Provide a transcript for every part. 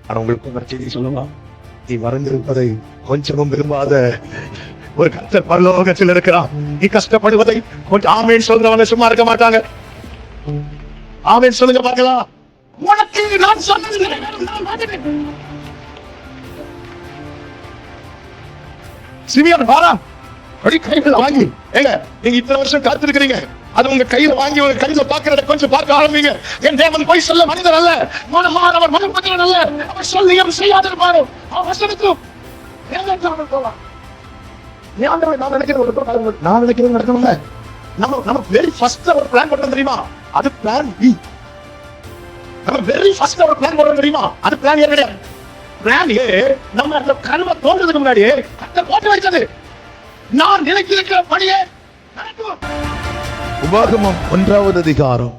ஆனா உங்களுக்கு ஒரு செய்தி சொல்லுவா, நீ மறைந்திருப்பதை கொஞ்சமும் விரும்பாத ஒரு கர்த்தர் பரலோகத்தில் இருக்கிறான். நீ கஷ்டப்படுவதை கொஞ்சம் ஆமேன் சொல்றவங்க சும்மா இருக்க மாட்டாங்க. ஆமேன் சொல்லுங்க பார்க்கலாம். உனக்கு நான் சொன்னது சிமியோன் வாரா அப்படி கையில வாங்கி, ஏங்க நீங்க இத்தனை வருஷம் காத்திருக்கிறீங்க, அது உங்க கையில வாங்கி உங்க கையில பாக்குறத கொஞ்சம் பார்க்க ஆரம்பிங்க. என் தேவன் போய் சொல்ல மனிதர் அல்ல, அவர் மனப்பத்திரன் அல்ல. அவர் சொல்லி அவர் செய்யாதிருப்பாரு. அவர் வசனத்தும் போலாம். நான் நினைக்கிறது நடக்கணும்ல. நம்ம வெரி ஃபர்ஸ்ட் ஒரு பிளான் போட்டோம் தெரியுமா, அது பிளான் பி. நம்ம வெரி ஃபர்ஸ்ட் ஒரு பிளான் போட்டோம் தெரியுமா, அது பிளான் ஏ கிடையாது. பிளான் ஏ நம்ம அந்த கனவை தோன்றதுக்கு முன்னாடி கர்த்தர் போட்டு வைத்தது. நான் நினைத்திருக்கிற பணியே நடக்கும். உபாகமம் 1வது அதிகாரம்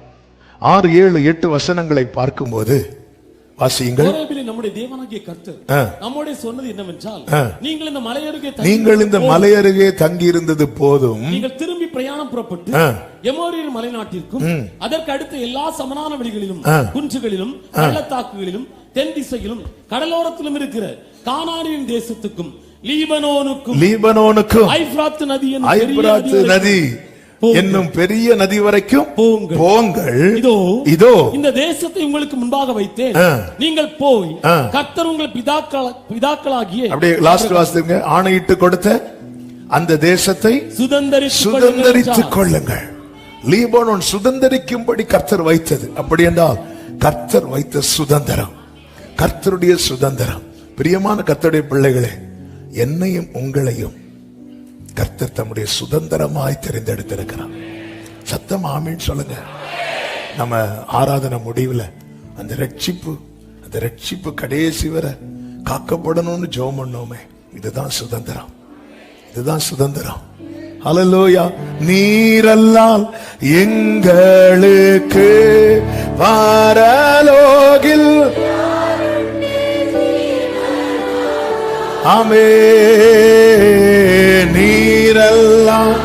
6, 7, 8 வசனங்களை பார்க்கும்போது வாசியுங்கள். நம்முடைய தேவனாகிய கர்த்தர் நம்மோட சொன்னது என்னவென்றால், நீங்கள் இந்த மலை அருகே தங்கி இருந்தது போதும். நீங்கள் திரும்பி பிரயாணம் புறப்பட்டு எமோரியர் மலைநாட்டிற்கும் அதற்கு அடுத்த எல்லா சமனான வெளிகளிலும் குன்றுகளிலும் பள்ளத்தாக்குகளிலும் தென் திசையிலும் கடலோரத்திலும் இருக்கிற கானானியின் தேசத்துக்கும் லீபனோனுக்கும் ஐப்ராத்து நதி என்னும் பெரிய நதி வரைக்கும் போங்கள். இதோ இந்த தேசத்தை உங்களுக்கு முன்பாக வைத்தேன், நீங்கள் போய் கர்த்தர் உங்கள் பிதாக்களாகிய அப்படியே லாஸ்ட் வாசிங்க, ஆணையிட்டு கொடுத்த அந்த தேசத்தை சுதந்தரித்துக் கொள்ளுங்கள். லீபனோன் சுதந்தரிக்கும்படி கர்த்தர் வைத்தது. அப்படி என்றால் கர்த்தர் வைத்த சுதந்திரம், கர்த்தருடைய சுதந்திரம். பிரியமான கர்த்தருடைய பிள்ளைகளே, என்னையும் உங்களையும் கர்த்தர் தம்முடைய சுதந்திரமாய் தெரிந்தெடுத்திருக்கிறார். சத்தம் ஆமீன் சொல்லுங்க. நம்ம ஆராதனை முடிவுல அந்த ரட்சிப்பு கடைசி வரை காக்கப்படணும்னு ஜெபம் பண்ணோமே, இதுதான் சுதந்திரம், இதுதான் சுதந்திரம். ஹல்லேலூயா. நீரல்லால் எங்களுக்கு பரலோகில் ஆமே நீரெல்லாம்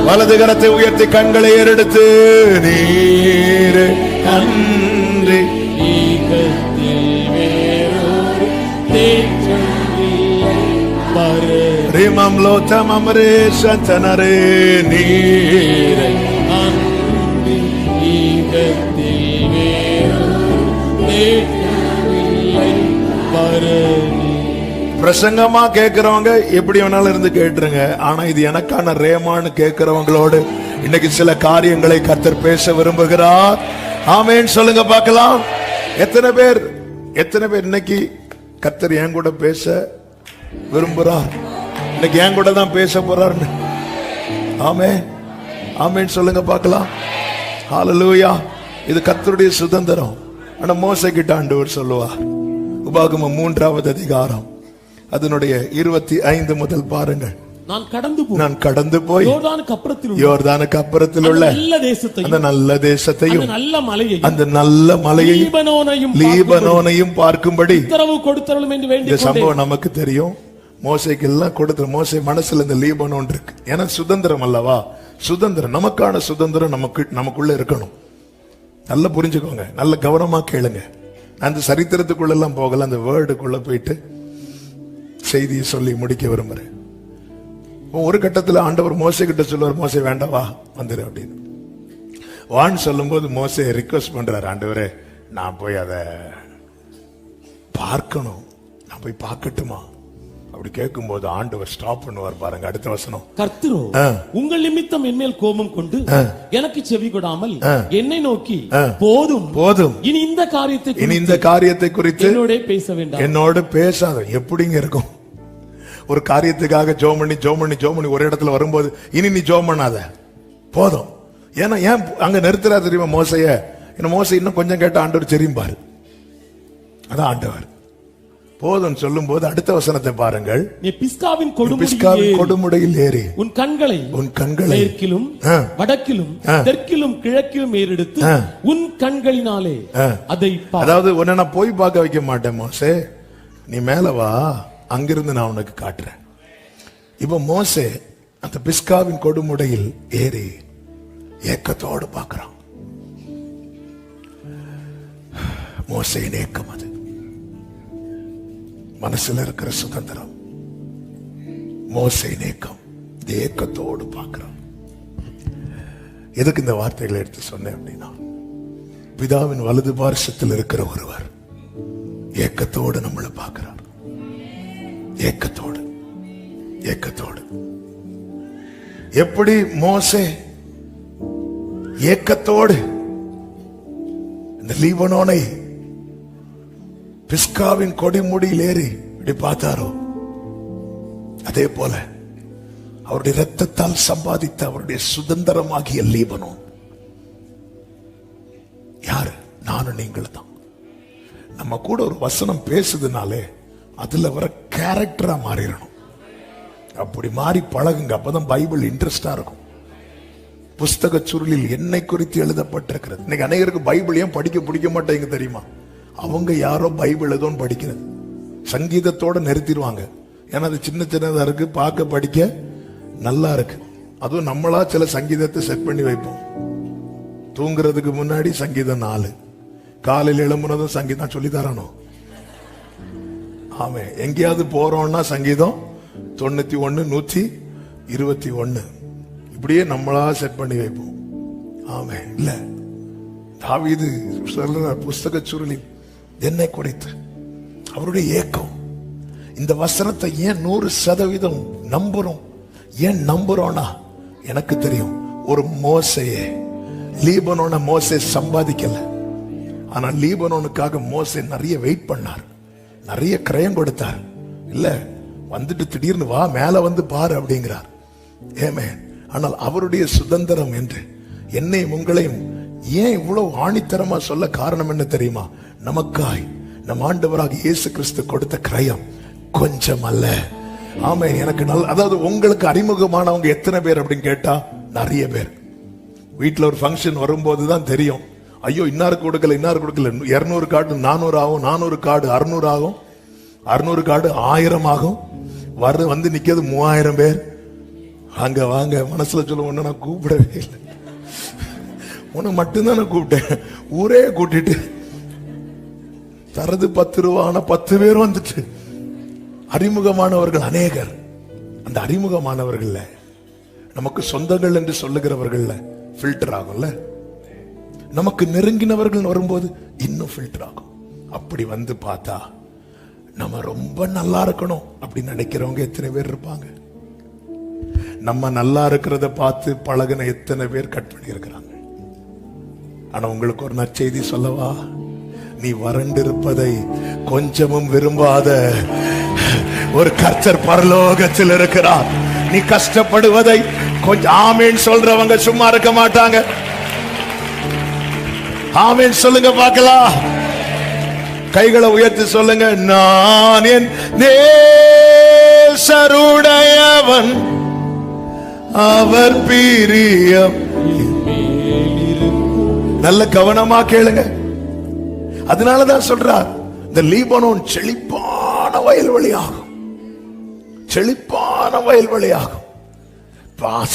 வலது கரத்தை உயர்த்தி கண்களை ஏறெடுத்து, நீர் அன்றி ரிமம் லோத்தம் அமரேஷனரே நீரை பிரசங்கமா கேட்கிறவங்க எப்படி வேணாலும் இருந்து கேட்டுருங்க. ஆனா இது எனக்கான ரேமான்னு கேட்கிறவங்களோடு இன்னைக்கு சில காரியங்களை கர்த்தர் பேச விரும்புகிறார். ஆமேன் சொல்லுங்க பார்க்கலாம். எத்தனை பேர் இன்னைக்கு கர்த்தர் என் கூட பேச விரும்புறார், இன்னைக்கு என் கூட தான் பேச போறார். ஆமேன் ஆமேன் சொல்லுங்க பார்க்கலாம். ஹல்லேலூயா. இது கர்த்தருடைய சுதந்திரம். ஆனா மோசே கிட்ட ஆண்டவர் சொல்லுவா, உபாகமம் 3வது அதிகாரம் அதனுடைய 25 முதல் பாருங்கள். நான் கடந்து போய் யோர்தானுக்கு அப்புறத்தில் உள்ள அந்த நல்ல தேசத்தையும் அந்த நல்ல மலையையும் லீபனோனையும் பார்க்கும்படி இந்த சம்பவம் நமக்கு தெரியும். மோசைக்கு எல்லாம் கொடுத்த மோசை மனசுல இந்த லீபனோன் இருக்கு. ஏன்னா சுதந்திரம் அல்லவா, சுதந்திரம், நமக்கான சுதந்திரம் நமக்குள்ள இருக்கணும். நல்லா புரிஞ்சுக்கோங்க, நல்ல கவனமா கேளுங்க. அந்த சரித்திரத்துக்குள்ள எல்லாம் போகல, அந்த வேர்டுக்குள்ள போயிட்டு செய்தியை சொல்லி முடிக்க விரும்புறேன். ஒரு கட்டத்தில் ஆண்டவர் மோசே கிட்ட சொல்லுவார், மோசே வேண்டாவா வந்துரு அப்படின்னு. வான்னு சொல்லும் போது மோசே ரிக்வெஸ்ட் பண்றாரு, ஆண்டவரே நான் போய் அதை பார்க்கணும், நான் போய் பார்க்கட்டுமா அப்படி கேட்கும் போது ஆண்டவர் ஸ்டாப் பண்ணுவார். பாருங்க அடுத்த வசனம். கர்த்தரோ உங்கள் நிமித்தம் என்மேல் கோபம் கொண்டு எனக்கு செவி கொடாமல் என்னை நோக்கி போதும் இனி இந்த காரியத்தை குறித்து என்னோட பேசாத. எப்படிங்க இருக்கும்? ஒரு காரியத்துக்காக ஜோம் பண்ணி ஒரு இடத்துல வரும்போது இனி நீ ஜோம் பண்ணாத, போதும். ஏன்னா ஏன் அங்க நிறுத்துறா தெரியுமா மோசைய? மோசை இன்னும் கொஞ்சம் கேட்ட ஆண்டவர் தெரியும் பாரு. அதான் ஆண்டவர் போதும் சொல்லும் போது அடுத்த வசனத்தை பாருங்கள். நீ பிஸ்காவின் கொடுமுடையில் ஏறி உன் கண்களை மேற்கிலும் வடக்கிலும் தெற்கிலும் கிழக்கிலும் ஏறெடுத்து உன் கண்களினாலே அதை, அதாவது உன்னை நான் போய் பார்க்க வைக்க மாட்டேன் மோசே, நீ மேல வா, அங்கிருந்து நான் உனக்கு காட்டுறேன். இப்ப மோசே அந்த பிஸ்காவின் கொடுமுடையில் ஏறி ஏக்கத்தோடு பார்க்கிறான். மோசேயின் ஏக்கம் அது. மனசுல இருக்கிற சுதந்திரம், மோசேயின் ஏக்கம், இந்த ஏக்கத்தோடு பார்க்கிறான். எதுக்கு இந்த வார்த்தைகளை எடுத்து சொன்னேன் அப்படின்னா, பிதாவின் வலது பார்சத்தில் இருக்கிற ஒருவர் ஏக்கத்தோடு நம்மளை பார்க்கிறார். ஏக்கத்தோடு, ஏக்கத்தோடு. எப்படி மோசே ஏக்கத்தோடு இந்த லீபனோனை பிஸ்காவின் கொடிமுடியில் ஏறி இப்படி பார்த்தாரோ, அதே போல அவருடைய இரத்தத்தால் சம்பாதித்த அவருடைய சுதந்திரமாகிய லீபனோன் யாரு? நானும் நீங்கள் தான். நம்ம கூட ஒரு வசனம் பேசுதுனாலே அதுல வர கேரக்டரா மாறிடணும். அப்படி மாறி பழகுங்க, அப்பதான் பைபிள் இன்ட்ரெஸ்டா இருக்கும். புஸ்தக சுருளில் என்னை குறித்து எழுதப்பட்டிருக்கிறது. இன்னைக்கு அநேகருக்கு பைபிள் ஏன் படிக்க பிடிக்க மாட்டேங்க தெரியுமா? அவங்க யாரோ பைபிள் ஏதோன்னு படிக்கிறது, சங்கீதத்தோட நிறுத்திடுவாங்க. ஏன்னா அது சின்ன சின்னதா இருக்கு, பார்க்க படிக்க நல்லா இருக்கு. அதுவும் நம்மளா சில சங்கீதத்தை செட் பண்ணி வைப்போம். தூங்குறதுக்கு முன்னாடி சங்கீதம் 4, காலையில் எழும்புனதும் சங்கீதம் சொல்லி தரணும். ஆமே, எங்கேயாவது போறோம்னா சங்கீதம் 91, 121 இப்படியே நம்மளா செட் பண்ணி வைப்போம். ஆமே, இல்ல தாவீது சொல்ற புஸ்தக சுருளி என்னை குறித்து அவருடைய ஏக்கம். இந்த வசனத்தை ஏன் 100% நம்புறோம்? ஏன் நம்புறோம்னா, எனக்கு தெரியும் ஒரு மோசையே லீபனோன மோசே சம்பாதிக்கல. ஆனா லீபனோனுக்காக மோசே நிறைய வெயிட் பண்ணார், நிறைய கிரயம் கொடுத்தார். இல்ல வந்துட்டு திடீர்னு வா மேல வந்து பாரு அப்படிங்கிறார். ஏமே, ஆனால் அவருடைய சுதந்திரம் என்று என்னையும் உங்களையும் ஏன் இவ்வளவு ஆணித்தரமா சொல்ல காரணம் என்ன தெரியுமா? நமக்காய் நம் ஆண்டவராக இயேசு கிறிஸ்து கொடுத்த கிரயம் கொஞ்சம் அல்ல. ஆமே, எனக்கு நல்ல, அதாவது உங்களுக்கு அறிமுகமானவங்க எத்தனை பேர் அப்படின்னு கேட்டா நிறைய பேர். வீட்டுல ஒரு ஃபங்க்ஷன் வரும்போது தான் தெரியும், ஐயோ இன்னாரு கொடுக்கல இன்னாரு கொடுக்கல. 200 கார்டு 400 ஆகும், 400 கார்டு 600 ஆகும், 600 கார்டு 1000 ஆகும். வந்து நிக்கிறது 3000 பேர். அங்க வாங்க மனசுல சொல்ல ஒண்ணு, நான் கூப்பிடவே இல்லை, உனக்கு மட்டும்தான் நான் கூப்பிட்டேன். ஊரே கூட்டிட்டு தரது 10 ரூபா, ஆனா 10 பேர் வந்துட்டு. அறிமுகமானவர்கள் அநேகர். அந்த அறிமுகமானவர்கள்ல நமக்கு சொந்தங்கள் என்று சொல்லுகிறவர்கள்ல ஃபில்டர் ஆகும்ல. நமக்கு நெருங்கினவர்கள் வரும்போது இன்னும் ஃபில்டர் ஆகும். அப்படி வந்து பார்த்தா நம்ம ரொம்ப நல்லா இருக்கணும் அப்படின்னு நினைக்கிறவங்க எத்தனை பேர் இருப்பாங்க? நம்ம நல்லா இருக்கிறத பார்த்து பழகின எத்தனை பேர் கட் பண்ணி இருக்கிறாங்க. ஆனா உங்களுக்கு ஒரு நற்செய்தி சொல்லவா? நீ வறண்டிருப்பதை கொஞ்சமும் விரும்பாத ஒரு கர்த்தர் பரலோகத்தில் இருக்கிறார். நீ கஷ்டப்படுவதை கொஞ்சம் ஆமேன் சொல்றவங்க சும்மா இருக்க மாட்டாங்க. ஆமேன் சொல்லுங்க பார்க்கலாம். கைகளை உயர்த்தி சொல்லுங்க. நான் என் நேசருடையவன், அவர் பிரியம். நல்ல கவனமா கேளுங்க. அதனாலதான் சொல்றார், இந்த லீபனோன் செழிப்பான வயல்வெளியாகும், செழிப்பான வயல்வெளியாகும்.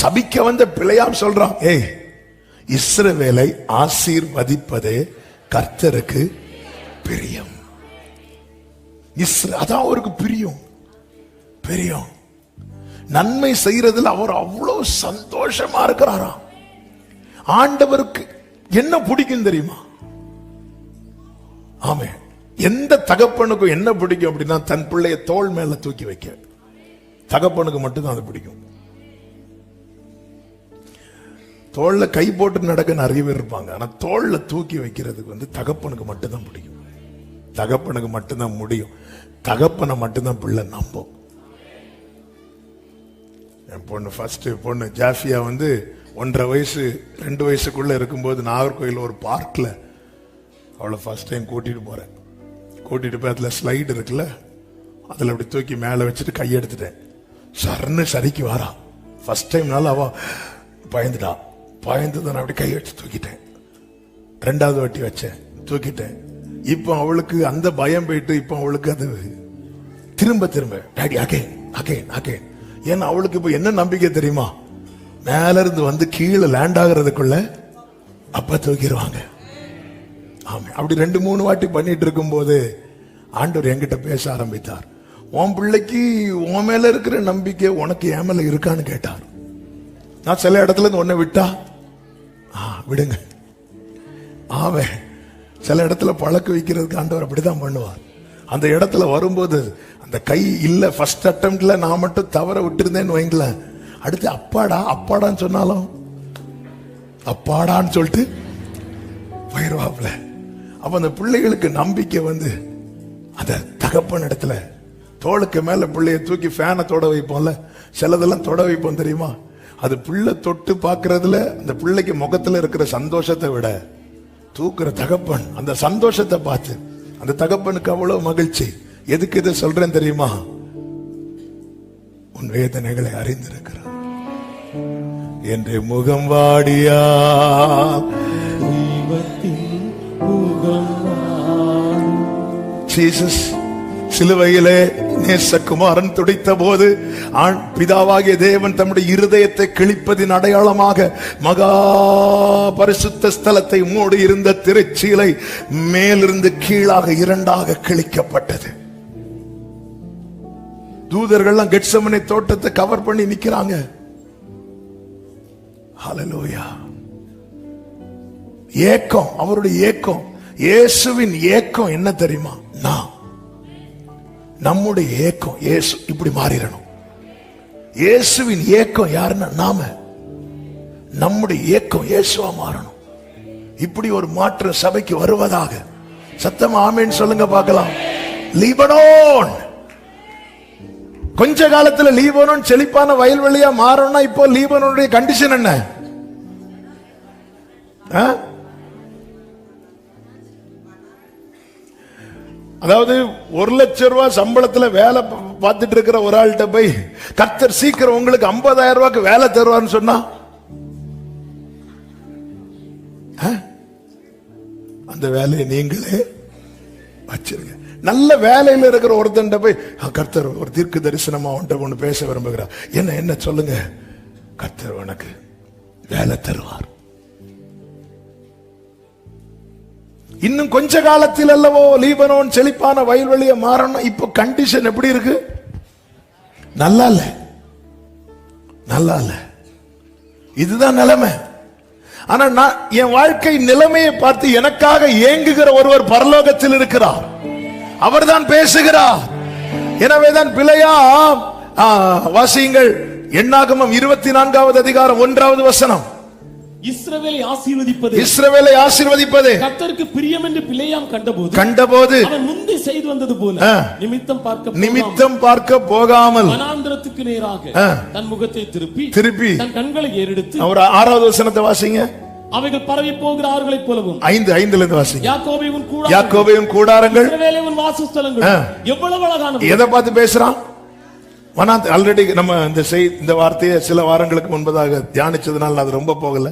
சபிக்க வந்த பிழையாம் சொல்றான், ஏய் இஸ்ரவேலை ஆசீர்வதிப்பதே கர்த்தருக்கு பிரியம். அதான் அவருக்கு பிரியம். பிரியம் நன்மை செய்யறதுல அவர் அவ்வளவு சந்தோஷமா இருக்கிறாராம். ஆண்டவருக்கு என்ன பிடிக்கும் தெரியுமா? ஆமே, எந்த தகப்பனுக்கும் என்ன பிடிக்கும் அப்படின்னா, தன் பிள்ளைய தோள் மேல தூக்கி வைக்க. தகப்பனுக்கு மட்டும்தான் அது பிடிக்கும். தோல்ல கை போட்டு நடக்க நிறைய பேர் இருப்பாங்க, ஆனா தோல்ல தூக்கி வைக்கிறதுக்கு தகப்பனுக்கு மட்டும்தான் பிடிக்கும். தகப்பனுக்கு மட்டும்தான் முடியும். தகப்பனை மட்டும்தான் பிள்ளை நம்பும். என் பொண்ணு ஃபர்ஸ்ட் பொண்ணு ஜாஃபியா 1.5 வயசு 2 வயசுக்குள்ள இருக்கும்போது நாகர்கோயில் ஒரு பார்க்ல அவளை ஃபர்ஸ்ட் டைம் கூட்டிட்டு போறேன். கூட்டிட்டு போய் அதுல ஸ்லைடு இருக்குல்ல, அதுல அப்படி தூக்கி மேல வச்சுட்டு கையெடுத்துட்டேன். சர்ன்னு சரிக்கு வாரா. ஃபர்ஸ்ட் டைம்னால அவ பயந்துட்டா. பயந்து நான் அப்படி கை வச்சு தூக்கிட்டேன். 2வது வாட்டி வச்சேன், தூக்கிட்டேன். இப்போ அவளுக்கு அந்த பயம் போயிட்டு இப்போ அவளுக்கு அது திரும்ப திரும்ப டாடி அகைன் அகைன் அகைன். ஏன்னா அவளுக்கு இப்ப என்ன நம்பிக்கை தெரியுமா? மேல இருந்து வந்து கீழே லேண்ட் ஆகுறதுக்குள்ள அப்பா தூக்கிடுவாங்க. ஆமா, அப்படி 2-3 வாட்டி பண்ணிட்டு இருக்கும் போது ஆண்டவர் என்கிட்ட பேச ஆரம்பித்தார். உன் பிள்ளைக்கு உன் மேல இருக்கிற நம்பிக்கை உனக்கு என் மேல இருக்கான்னு கேட்டார். நான் சில இடத்துல இருந்து ஒன்ன விட்டா விடுங்க, ஆவன் சில இடத்துல பழக்க வைக்கிறதுக்கு ஆண்டவர் அப்படிதான் பண்ணுவார். அந்த இடத்துல வரும்போது அந்த கை இல்ல, ஃபர்ஸ்ட் அட்டெம்ப்ட்ல நான் மட்டும் தவற விட்டுருந்தேன்னு வைங்களேன், அடுத்து அப்பாடா அப்பாடான்னு சொன்னாலும் அப்பாடான்னு சொல்லிட்டு போயிடுவாப்ல. அப்ப அந்த பிள்ளைகளுக்கு நம்பிக்கை வந்து அந்த தகப்பன் இடத்துல தோளுக்கு மேல பிள்ளைய தூக்கி ஃபேனை தொட வைப்போம்ல, சிலதெல்லாம் தொட வைப்போம் தெரியுமா? அது பிள்ளை தொட்டு பாக்குறதுல அந்த பிள்ளைக்கு முகத்துல இருக்கிற சந்தோஷத்தை விட தூக்குற தகப்பன் அந்த சந்தோஷத்தை பார்த்து அந்த தகப்பனுக்கு அவ்வளவு மகிழ்ச்சி. எதுக்கு இதை சொல்றேன் தெரியுமா? உன் வேதனைகளை அறிந்திருக்கிறார். என்று முகம் வாடியா ஜீசஸ் சிலுவையிலே நேசகுமாரன் துடித்த போது பிதாவாகிய தேவன் தம்முடைய இருதயத்தை கிழிப்பதின் அடையாளமாக மகா பரிசுத்த ஸ்தலத்தை மூடி இருந்த திரைச்சீலை மேலிருந்து கீழாக 2ஆக கிழிக்கப்பட்டது. தூதர்கள்லாம் கெத்செமனே தோட்டத்தை கவர் பண்ணி நிக்கிறாங்க. ஹல்லேலூயா. ஏக்கம், அவருடைய ஏக்கம், இயேசுவின் ஏக்கம் என்ன தெரியுமா? நம்முடைய ஏக்கம் இயேசு இப்படி மாறிடணும். இயேசுவின் ஏக்கம் யாருன்னா நாம, நம்முடைய ஏக்கம் இயேசுவா மாறணும். இப்படி ஒரு மாற்றம் சபைக்கு வருவதாக சத்தமா ஆமென் சொல்லுங்க பார்க்கலாம். லீபனோன் கொஞ்ச காலத்துல லீபனோன் செழிப்பான வயல்வெளியா மாறணும்னா இப்போ லீபனோனுடைய கண்டிஷன் என்ன? அதாவது 1 லட்சம் ரூபாய் சம்பளத்துல வேலை பார்த்துட்டு இருக்கிற ஒரு ஆள்கிட்ட போய் கர்த்தர் சீக்கிரம் உங்களுக்கு 50,000 ரூபாய்க்கு வேலை தருவார்னு சொன்னா அந்த வேலையை நீங்களே வச்சிருங்க. நல்ல வேலையில இருக்கிற ஒருத்தன் போய் கர்த்தர் ஒரு தீர்க்க தரிசனமா ஒன்று பேச விரும்புகிறார், என்ன சொல்லுங்க, கர்த்தர் உனக்கு வேலை தருவார். இன்னும் கொஞ்ச காலத்தில் அல்லவோ லீபனோன் செழிப்பான வயல்வெளியை மாறணும். இப்போ கண்டிஷன் எப்படி இருக்கு? நல்லா இல்ல, நல்லா இல்ல. இதுதான் நிலைமை. ஆனா நான் என் வாழ்க்கை நிலைமையை பார்த்து எனக்காக ஏங்குகிற ஒருவர் பரலோகத்தில் இருக்கிறார். அவர்தான் பேசுகிறார். எனவேதான் பிழையா வாசியுங்கள். எண்ணாகமம் 24வது அதிகாரம் 1வது வசனம். இஸ்ரவேலை ஆசீர்வதிப்பது கர்த்தருக்கு பிரியம் என்று பிலேயாம் கண்டபோது அவன் முந்தி செய்து வந்தது போல நிமித்தம் பார்க்க போகாமல் வனாந்திரத்துக்கு நேராக தன் முகத்தை திருப்பி தன் கண்களை ஏறெடுத்து. அவர் 6வது வசனத்தை வாசிங்க. அவைகள் பரவி போகிற ஆறுகளைப் போலவும் 5:5 இருந்து வாசிங்க. யாக்கோபையும் கூடாரங்கள் இஸ்ரவேலின் வாசஸ்தலங்கள் எவ்வளவு அழகானது. எதை பார்த்து பேசுறான்? ஆல்ரெடி நம்ம இந்த வார்த்தையை சில வாரங்களுக்கு முன்பதாக தியானிச்சதுனால அது ரொம்ப போகல.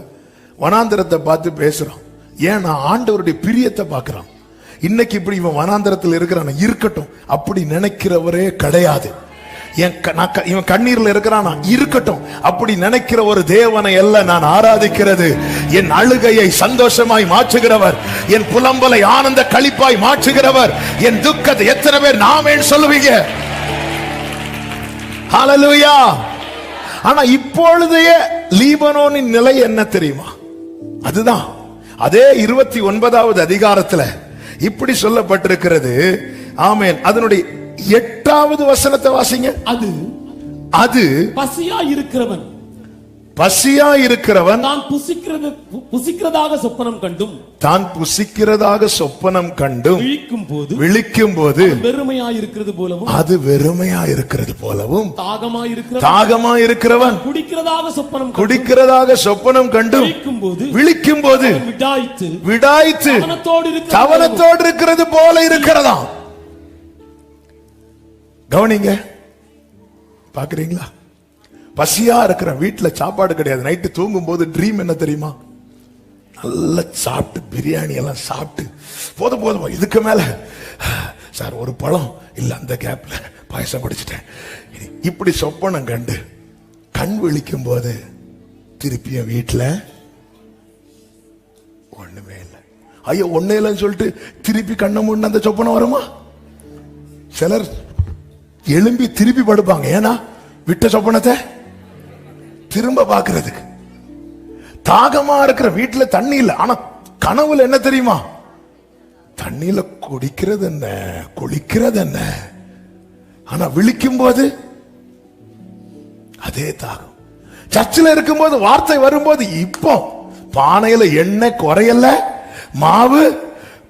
வனாந்திரத்தை பார்த்து பேசுறான். ஏன்னா ஆண்டவருடைய பிரியத்தை பார்க்கிறான். இன்னைக்கு இப்படி இவன் வனாந்திரத்தில் இருக்கிறான், இருக்கட்டும், அப்படி நினைக்கிறவரே கிடையாது. இவன் கண்ணீர்ல இருக்கிறானா, இருக்கட்டும், அப்படி நினைக்கிற ஒரு தேவனை அல்ல நான் ஆராதிக்கிறது. என் அழுகையை சந்தோஷமாய் மாற்றுகிறவர், என் புலம்பலை ஆனந்த களிப்பாய் மாற்றுகிறவர், என் துக்கத்தை எத்தனை பேர் நாமேன்னு சொல்லுவீங்க? ஹல்லேலூயா. ஆனா இப்பொழுதைய லீபனோனின் நிலை என்ன தெரியுமா? அதுதான் அதே 29வது அதிகாரத்துல இப்படி சொல்லப்பட்டிருக்கிறது. ஆமென். அதனுடைய 8வது வசனத்தை வாசிங்க. அது பசியா இருக்கிறவன் தான் புசிக்கிறதாக சொப்பனம் கண்டும் விழிக்கும் போது அது வெறுமையா இருக்கிறது போலவும் தாகமா இருக்கிறவன் குடிக்கிறதாக சொப்பனம் கண்டும் விழிக்கும் போது விடாய்த்து தவனத்தோடு இருக்கிறது போல இருக்கிறதா. கவனிங்க, பாக்குறீங்களா? பசியா இருக்கிற வீட்டுல சாப்பாடு கிடையாது. நைட்டு தூங்கும் போது ட்ரீம் என்ன தெரியுமா? நல்லா சாப்பிட்டு பிரியாணி எல்லாம் சாப்பிட்டு போதும் இதுக்கு மேல சார் ஒரு பழம் இல்ல, அந்த கேப்ல பாயசம் குடிச்சிட்டேன். இப்படி சொப்பனம் கண்டு கண் விழிக்கும் போது திருப்பியும் வீட்டுல ஒண்ணுமே இல்லை. ஐயோ ஒண்ணே இல்லைன்னு சொல்லிட்டு திருப்பி கண்ணை மூடின அந்த சொப்பனம் வருமா? சிலர் எழும்பி திருப்பி படுப்பாங்க. ஏன்னா விட்ட சொப்பனத்தை திரும்ப பாக்குறதுக்கு. தாகமா இருக்கிற வீட்டுல தண்ணி இல்லை, ஆனா கனவுல என்ன தெரியுமா? தண்ணியில குடிக்கிறது என்ன, குளிக்கிறது என்ன, ஆனா விழிக்கும் போது அதே தாகம். சர்ச்சில் இருக்கும்போது வார்த்தை வரும்போது இப்போ பானையில எண்ணெய் குறையல, மாவு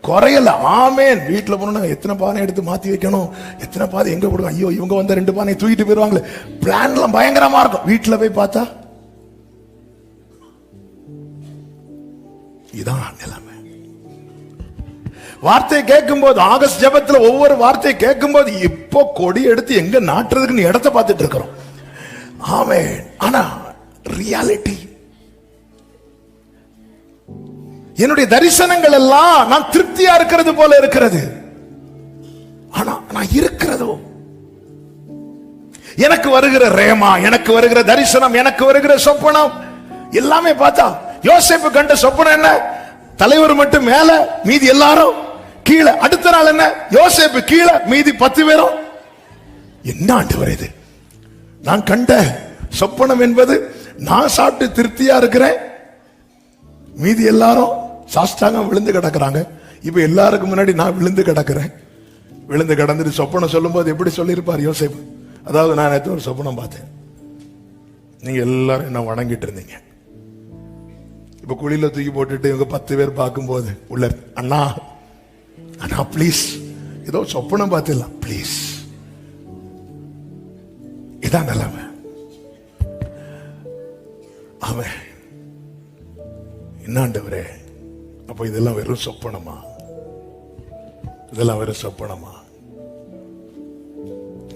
குறையல. ஆமேன். வீட்டுல போனா எத்தனை பானை எடுத்து மாத்தி வைக்கணும், எத்தனை பானை எங்க கொடுக்கும், ஐயோ இவங்க வந்த 2 பானை தூக்கிட்டு போயிருவாங்களே, பிளான் எல்லாம் பயங்கரமா இருக்கும். வீட்டுல போய் பார்த்தா இதான் நிலைமை. வார்த்தை கேட்கும் போது, ஆகஸ்ட் ஜெபத்துல ஒவ்வொரு வார்த்தையை கேட்கும் போது இப்போ கொடி எடுத்து எங்க நாட்டுறதுக்கு இடத்தை பார்த்துட்டு இருக்கிறோம். ஆமென். ஆனா ரியாலிட்டி, என்னுடைய தரிசனங்கள் எல்லாம் நான் திருப்தியா இருக்கிறது போல இருக்கிறது. ஆனா நான் இருக்கிறதோ, எனக்கு வருகிற ரேமா, எனக்கு வருகிற தரிசனம், எனக்கு வருகிற சொப்பனம் எல்லாமே பார்த்தா, யோசேப்பு கண்ட சொப்பனம் என்ன? தலைவர் மட்டும் மேல, மீதி எல்லாரும் கீழே. அடுத்த நாள் என்ன? யோசேப்பு கீழே, மீதி 10 பேரும். என்ன ஆண்டவரே இது? நான் கண்ட சொப்பனம் என்பது நான் சாப்பிட்டு திருப்தியா இருக்கிறேன், மீதி எல்லாரும் சாஷ்டாங்க விழுந்து கிடக்குறாங்க. இப்ப எல்லாருக்கும் முன்னாடி நான் விழுந்து கிடக்குறேன். விழுந்து கிடந்துட்டு சொப்பனம் சொல்லும் போது எப்படி சொல்லியிருப்பார் யோசேப்பு? அதாவது, நான் நேற்று ஒரு சொப்பனம் பார்த்தேன், நீங்க எல்லாரும் என்ன வணங்கிட்டு இருந்தீங்க. இப்ப குழியில தூக்கி போட்டுட்டு இவங்க 10 பேர் பார்க்கும்போது உள்ள, அண்ணா அண்ணா பிளீஸ், ஏதோ சொப்பனம் பார்த்துலாம் பிளீஸ். இதான் நிலைமை. அவன் என்னாண்டவரே, அப்ப இதெல்லாம் வெறும் சொப்பனமா? இதெல்லாம் வெறும் சொப்பனமா?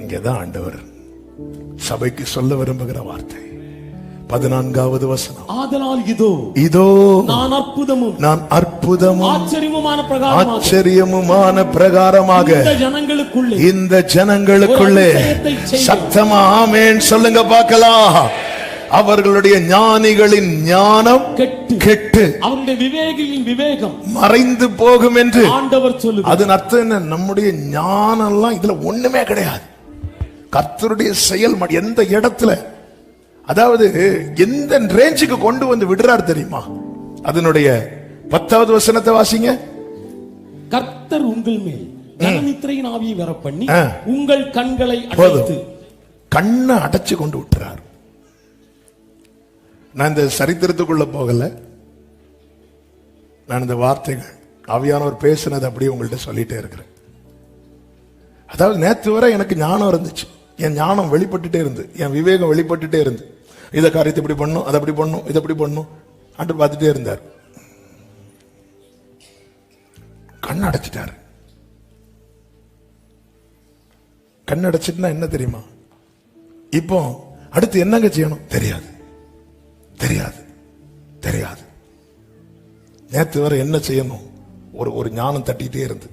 இங்கதான் ஆண்டவர் சபைக்கு சொல்ல விரும்புகிற வார்த்தை. 14வது வசனம். ஆதலால் இதோ இதோ நான் அற்புதமும் ஆச்சரியமுமான பிரகாரமாக இந்த ஜனங்களுக்குள்ளே சத்தமா ஆமென் சொல்லுங்க பார்க்கலாம். அவர்களுடைய ஞானிகளின் ஞானம் கெட்டு அவருடைய விவேகிகளின் விவேகம் மறைந்து போகும் என்று ஆண்டவர் சொல்லுகிறார். அதன் அர்த்தம் என்ன? நம்முடைய ஞானம் எல்லாம் இதுல ஒண்ணுமே கிடையாது. கர்த்தருடைய செயல் எந்த இடத்துல, அதாவது எந்த ரேஞ்சுக்கு கொண்டு வந்து விடுறார் தெரியுமா? அதனுடைய 10வது வசனத்தை வாசிங்க. கர்த்தர் உங்கள் மேல் ஜனநித்திரையின் ஆவியை வர பண்ணி உங்கள் கண்களை அடைத்து, கண்ணை அடைச்சு கொண்டு விட்டுறார். நான் இந்த சரித்திரத்துக்குள்ள போகல, நான் இந்த வார்த்தைகள் ஆவியானவர் பேசுனது அப்படியே உங்கள்ட்ட சொல்லிட்டே இருக்கிறேன். அதாவது நேற்று வரை எனக்கு ஞானம் இருந்துச்சு, என் ஞானம் வெளிப்பட்டுட்டே இருந்து, என் விவேகம் வெளிப்பட்டுட்டே இருந்து, இதை காரியத்தை இப்படி பண்ணும், அதை அப்படி பண்ணும், இதை அப்படி பண்ணும் அன்று பார்த்துட்டே இருந்தார். கண் அடைச்சிட்டாரு. கண் அடைச்சிட்டுனா என்ன தெரியுமா? இப்போ அடுத்து என்னங்க செய்யணும் தெரியாது, தெரியாது, தெரியாது. நேற்று வரை என்ன செய்யணும் ஒரு ஞானம் தட்டிட்டே இருந்து,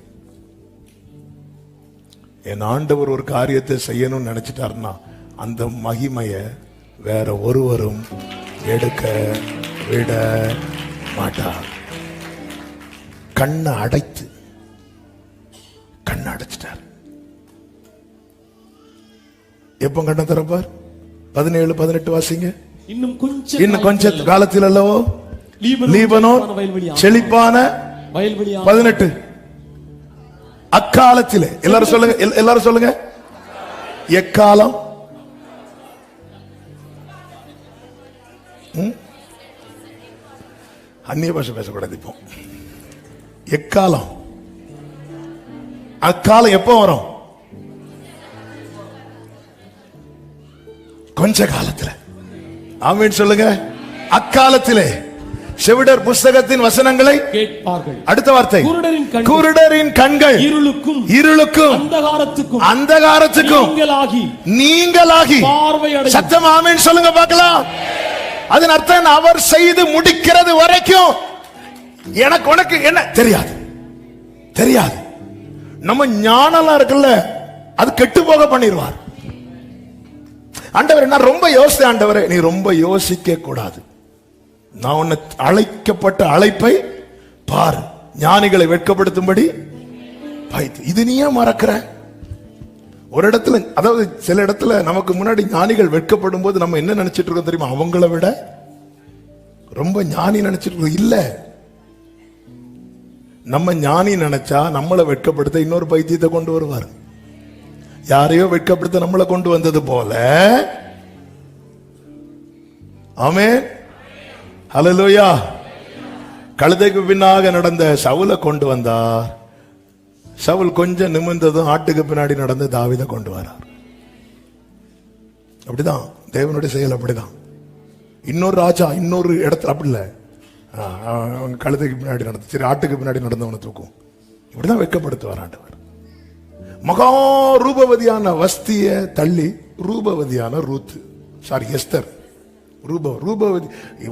என் ஆண்டவர் ஒரு காரியத்தை செய்யணும்னு நினைச்சிட்டாருன்னா அந்த மகிமைய வேற ஒருவரும் எடுக்க விட மாட்டார். கண்ணை அடைத்து, கண்ணை அடைச்சிட்டார். எப்ப கண்ணை திறப்பார்? 17, 18 வாசிங்க. இன்னும் கொஞ்ச காலத்தில் அல்லவோ லீபனோன் செழிப்பான 18. அக்காலத்திலே, எல்லாரும் சொல்லுங்க, எல்லாரும் சொல்லுங்க. எக்காலம்? அந்நிய பாஷை பேசக்கூடாது இப்போ. எக்காலம், அக்காலம் எப்போ வரும்? கொஞ்ச காலத்துல. ஆமென் சொல்லுங்க. அக்காலத்திலே செவிடர் புஸ்தகத்தின் வசனங்களை கேட்பார்கள். அடுத்த வார்த்தை, குருடரின் கண்கள் இருளுக்கும் அந்தகாரத்துக்கும் நீங்களாகி சத்தம் ஆமென் சொல்லுங்க பார்க்கலாம். அதன் அர்த்தம் அவர் செய்து முடிக்கிறது வரைக்கும் எனக்கு உனக்கு என்ன தெரியாது, தெரியாது. நம்ம ஞானம்லாம் இருக்குல்ல, அது கெட்டு போக பண்ணிடுவார். ஆண்டவரே நான் ரொம்ப யோசித்தேன். ஆண்டவரே நீ ரொம்ப யோசிக்க கூடாது. நான் உன்னை அழைக்கப்பட்ட அழைப்பை பார், ஞானிகளை வெட்கப்படுத்தும்படி வைத்து. இது நீ ஏன் மறக்கிற? ஒரு இடத்துல, அதாவது சில இடத்துல நமக்கு முன்னாடி ஞானிகள் வெட்கப்படும் போது நம்ம என்ன நினைச்சிட்டு இருக்கோம் தெரியுமா? அவங்கள விட ரொம்ப ஞானி நினைச்சிட்டு இருக்கோம். இல்ல, நம்ம ஞானி நினைச்சா நம்மளை வெட்கப்படுத்த இன்னொரு பைத்தியத்தை கொண்டு வருவார். யாரையோ வெட்கப்படுத்த நம்மளை கொண்டு வந்தது போல. ஆமென், ஹல்லேலூயா. கழுதைக்கு பின்னாக நடந்த சவுலை கொண்டு வந்தார். சவுல் கொஞ்சம் நிமிர்ந்ததும் ஆட்டுக்கு பின்னாடி நடந்து தாவீதை கொண்டு வரார். அப்படிதான் தேவனுடைய செயல். அப்படிதான் இன்னொரு ராஜா இன்னொரு இடத்துல அப்படி இல்லை, கழுதைக்கு பின்னாடி நடந்து சரி ஆட்டுக்கு பின்னாடி நடந்தவனை தூக்கும். இப்படிதான் வெட்கப்படுத்துவார் ஆண்டவர். மகா ரூபவதியான வஸ்திய தள்ளி ரூபவதியான ரூத், சாரி எஸ்தர், ரூபவதி.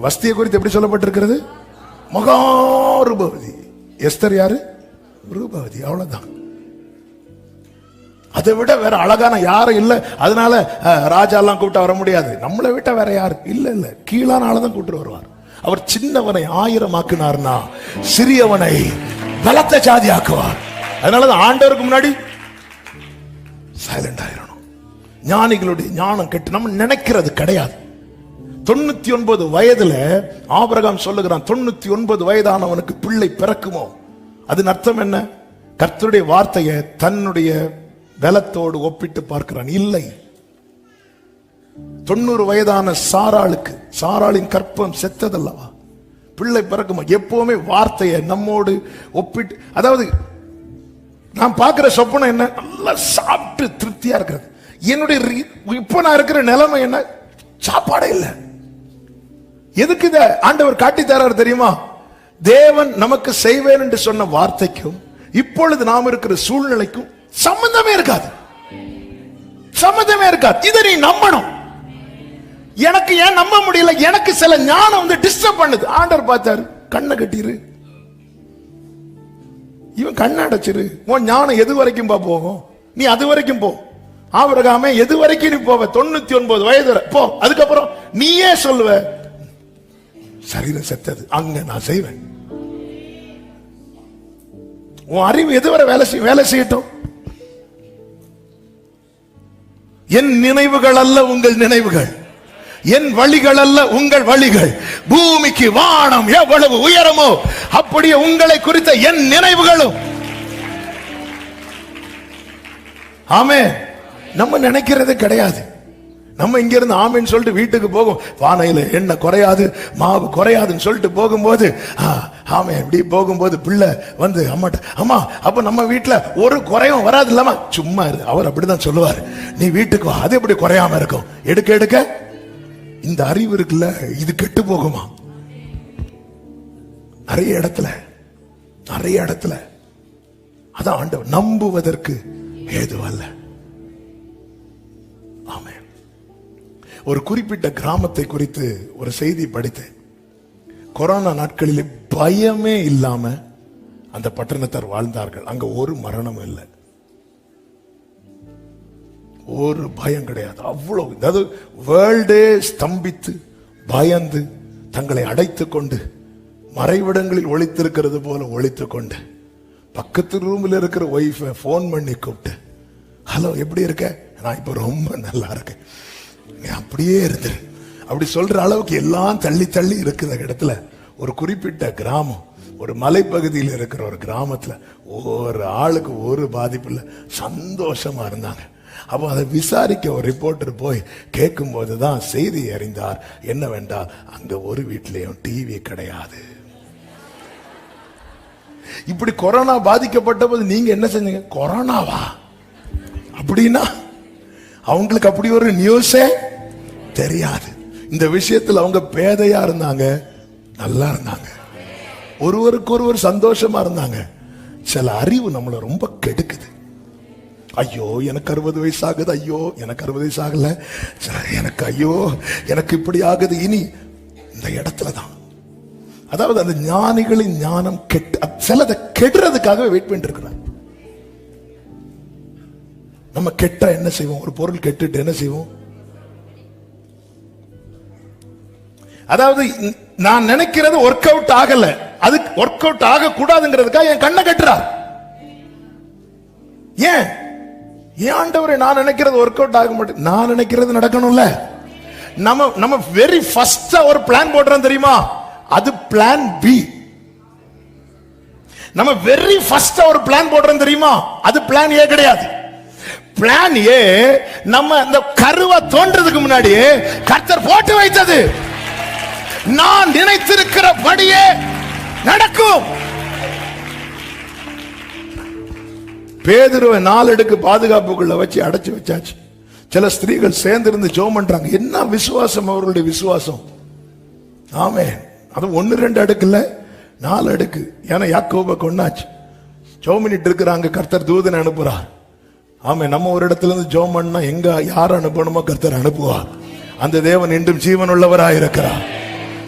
வஸ்தியை குறித்து எப்படி சொல்லப்பட்டிருக்கிறது? மகா ரூபவதி. எஸ்தர் யாரு? ரூபவதி. அவ்வளவுதான். அதை விட வேற அழகான யாரும் இல்ல. அதனால ராஜா எல்லாம் கூப்பிட்டு வர முடியாது. நம்மளை விட்ட வேற யாரு இல்ல. கீழான ஆளதான் கூப்பிட்டு வருவார். அவர் சின்னவனை 1000 ஆக்குனார்னா சிறியவனை பலத்த ஜாதி ஆக்குவார். அதனாலதான் ஆண்டவருக்கு முன்னாடி சைலண்ட் ஆயிரணும். ஞானிகளுடைய ஞானம் கெட்டு நம்ம நினைக்கிறது கிடையாது. 99 வயதுல ஆபிரகாம் சொல்லுகிறான், 99 வயதானவனுக்கு பிள்ளை பிறக்குமோ? அதன் அர்த்தம் என்ன? கர்த்தருடைய வார்த்தையை தன்னுடைய பலத்தோடு ஒப்பிட்டு பார்க்கிறான். இல்லை, 90 வயதான சாராளுக்கு, சாராளின் கற்பம் செத்ததல்லவா, பிள்ளை பிறக்குமா? எப்பவுமே வார்த்தையை நம்மோடு ஒப்பிட்டு, அதாவது நான் பார்க்கிற சொப்பனம் என்ன? நல்லா சாப்பிட்டு திருப்தியா இருக்கிறது. என்னுடைய இப்ப நான் இருக்கிற நிலைமை என்ன? சாப்பாடே இல்லை. எதுக்கு இத ஆண்டவர் காட்டி தராரு தெரியுமா? தேவன் நமக்கு செய்வேன் என்று சொன்ன வார்த்தைக்கும் இப்பொழுது நாம் இருக்கிற சூழ்நிலைக்கும் சம்பந்தமே இருக்காது. சம்பந்தமே இருக்காது. இதை நீ நம்பணும். எனக்கு ஏன் நம்ப முடியல? எனக்கு சில ஞானம் வந்து டிஸ்டர்ப் பண்ணுது. ஆண்டவர் பார்த்தாரு, கண்ணை கட்டிரு, இவன் கண்ணை அடைச்சிரு. உன் ஞானம் எது வரைக்கும் போகும்? நீ அது வரைக்கும் போ. ஆபிரகாமே எது வரைக்கும் நீ போவ? 99 வயது போ. அதுக்கப்புறம் நீயே சொல்லுவ சரீரம் செத்தது, அங்க நான் செய்வேன். உன் அறிவு எதுவரை வேலை செய்யட்டும். என் நினைவுகள் அல்ல உங்கள் நினைவுகள், என் வழிகள் அல்ல உங்கள் வழிகள். பூமிக்கு வானம் எவ்வளவு உயரமோ அப்படியே உங்களை குறித்த என் நினைவுகளும். ஆமே, நம்ம நினைக்கிறது கிடையாது. நம்ம இங்க இருந்து ஆமேன்னு சொல்லிட்டு வீட்டுக்கு போகும். வானையில எண்ணெய் குறையாது, மாவு குறையாதுன்னு சொல்லிட்டு போகும்போது, ஆமே இப்படி போகும்போது பிள்ளை வந்து அம்மாட்ட, அம்மா அப்ப நம்ம வீட்டுல ஒரு குறையும் வராது இல்லாம சும்மா இரு. அவர் அப்படிதான் சொல்லுவார், நீ வீட்டுக்கு அது எப்படி குறையாம இருக்கும்? எடுக்க எடுக்க இந்த அறிவு இருக்குல்ல, இது கெட்டு போகுமா? நிறைய இடத்துல அதான் ஆண்டவர் நம்புவதற்கு ஏதுவல்ல. ஆமென். ஒரு குறிப்பிட்ட கிராமத்தை குறித்து ஒரு செய்தி படித்தேன். கொரோனா நாட்களிலே பயமே இல்லாம அந்த பட்டணத்தார் வாழ்ந்தார்கள். அங்க ஒரு மரணமும் இல்லை, ஒரு பயம் கிடையாது. அவ்வளவு, அதாவது வேர்ல்டே ஸ்தம்பித்து பயந்து தங்களை அடைத்துக் கொண்டு மறைவிடங்களில் ஒளித்திருக்கிறது போல ஒளித்துக் கொண்டு பக்கத்து ரூமில் இருக்கிற ஒய்ஃபை போன் பண்ணி கூப்பிட்டு, ஹலோ எப்படி இருக்க? நான் இப்ப ரொம்ப நல்லா இருக்கேன், நீ அப்படியே இருந்து அப்படி சொல்ற அளவுக்கு எல்லாம் தள்ளி தள்ளி இருக்கிற இடத்துல ஒரு குறிப்பிட்ட கிராமம், ஒரு மலைப்பகுதியில் இருக்கிற ஒரு கிராமத்துல ஒரு ஆளுக்கு ஒரு பாதிப்பு இல்லை, சந்தோஷமா இருந்தாங்க. அப்போ அதை விசாரிக்க ஒரு ரிப்போர்ட்டர் போய் கேட்கும் போதுதான் செய்தி அறிந்தார். என்னவென்றால் அங்க ஒரு வீட்டிலையும் டிவி கிடையாது. இப்படி கொரோனா பாதிக்கப்பட்ட போது நீங்க என்ன செஞ்சீங்க? கொரோனாவா அப்படின்னா அவங்களுக்கு அப்படி ஒரு நியூஸே தெரியாது. இந்த விஷயத்தில் அவங்க பேதையா இருந்தாங்க, நல்லா இருந்தாங்க, ஒருவருக்கு ஒருவர் சந்தோஷமா இருந்தாங்க. சில அறிவு நம்மளை ரொம்ப கெடுக்குது. ஐயோ எனக்கு 60 வயசு ஆகுது, ஐயோ எனக்கு 60 வயசு ஆகல, எனக்கு ஐயோ எனக்கு இப்படி ஆகுது. இனி இந்த இடத்துல தான், அதாவது அந்த ஞானிகளின் ஞானம் சிலதை கெடுறதுக்காக வெயிட் பண்ணிட்டு இருக்கிறாங்க. நம்ம கெட்டா என்ன செய்வோம்? ஒரு பொருள் கெட்டுட்டு என்ன செய்வோம்? அதாவது நான் நினைக்கிறது ஒர்க் அவுட் ஆகல, அது ஒர்க் அவுட் ஆக கூடாதுங்கிறதுக்காக என் கண்ணை கட்டுறார். ஏன் ஆண்டவரே, நான் நினைக்கிறது ஒர்க் அவுட் ஆக மாட்டேன், நான் நினைக்கிறது நடக்கணும்ல. நம்ம வெரி ஃபர்ஸ்ட் ஒரு பிளான் போடுறோம் தெரியுமா? அது பிளான் பி. நம்ம வெரி ஃபர்ஸ்ட் ஒரு பிளான் போடுறோம் தெரியுமா? அது பிளான் ஏ கிடையாது. பிளான் ஏ நம்ம இந்த கருவை தோன்றதுக்கு முன்னாடியே கர்த்தர் போட்டு வைத்தது. நான் நினைத்திருக்கிறபடியே நடக்கும். பேதுருவை 4 அடுக்கு பாதுகாப்புக்குள்ள வச்சு அடைச்சு வச்சாச்சு. சில ஸ்திரீகள் சேர்ந்து இருந்து ஜெபம் பண்றாங்க. என்ன விசுவாசம் அவர்களுடைய விசுவாசம்! ஆமென். அது 1-2 அடுக்கு இல்ல, 4 அடுக்கு. ஏன்னா யாக்கோபை கொன்னாச்சு. ஜெபம் பண்ணிட்டு இருக்கிறாங்க, கர்த்தர் தூதனை அனுப்புறார். ஆமே, நம்ம ஒரு இடத்துல இருந்து ஜெபம் பண்ணா எங்க யார் அனுப்பணுமோ கர்த்தர் அனுப்புவார். அந்த தேவன் இன்றும் ஜீவன் உள்ளவராய் இருக்கிறார்.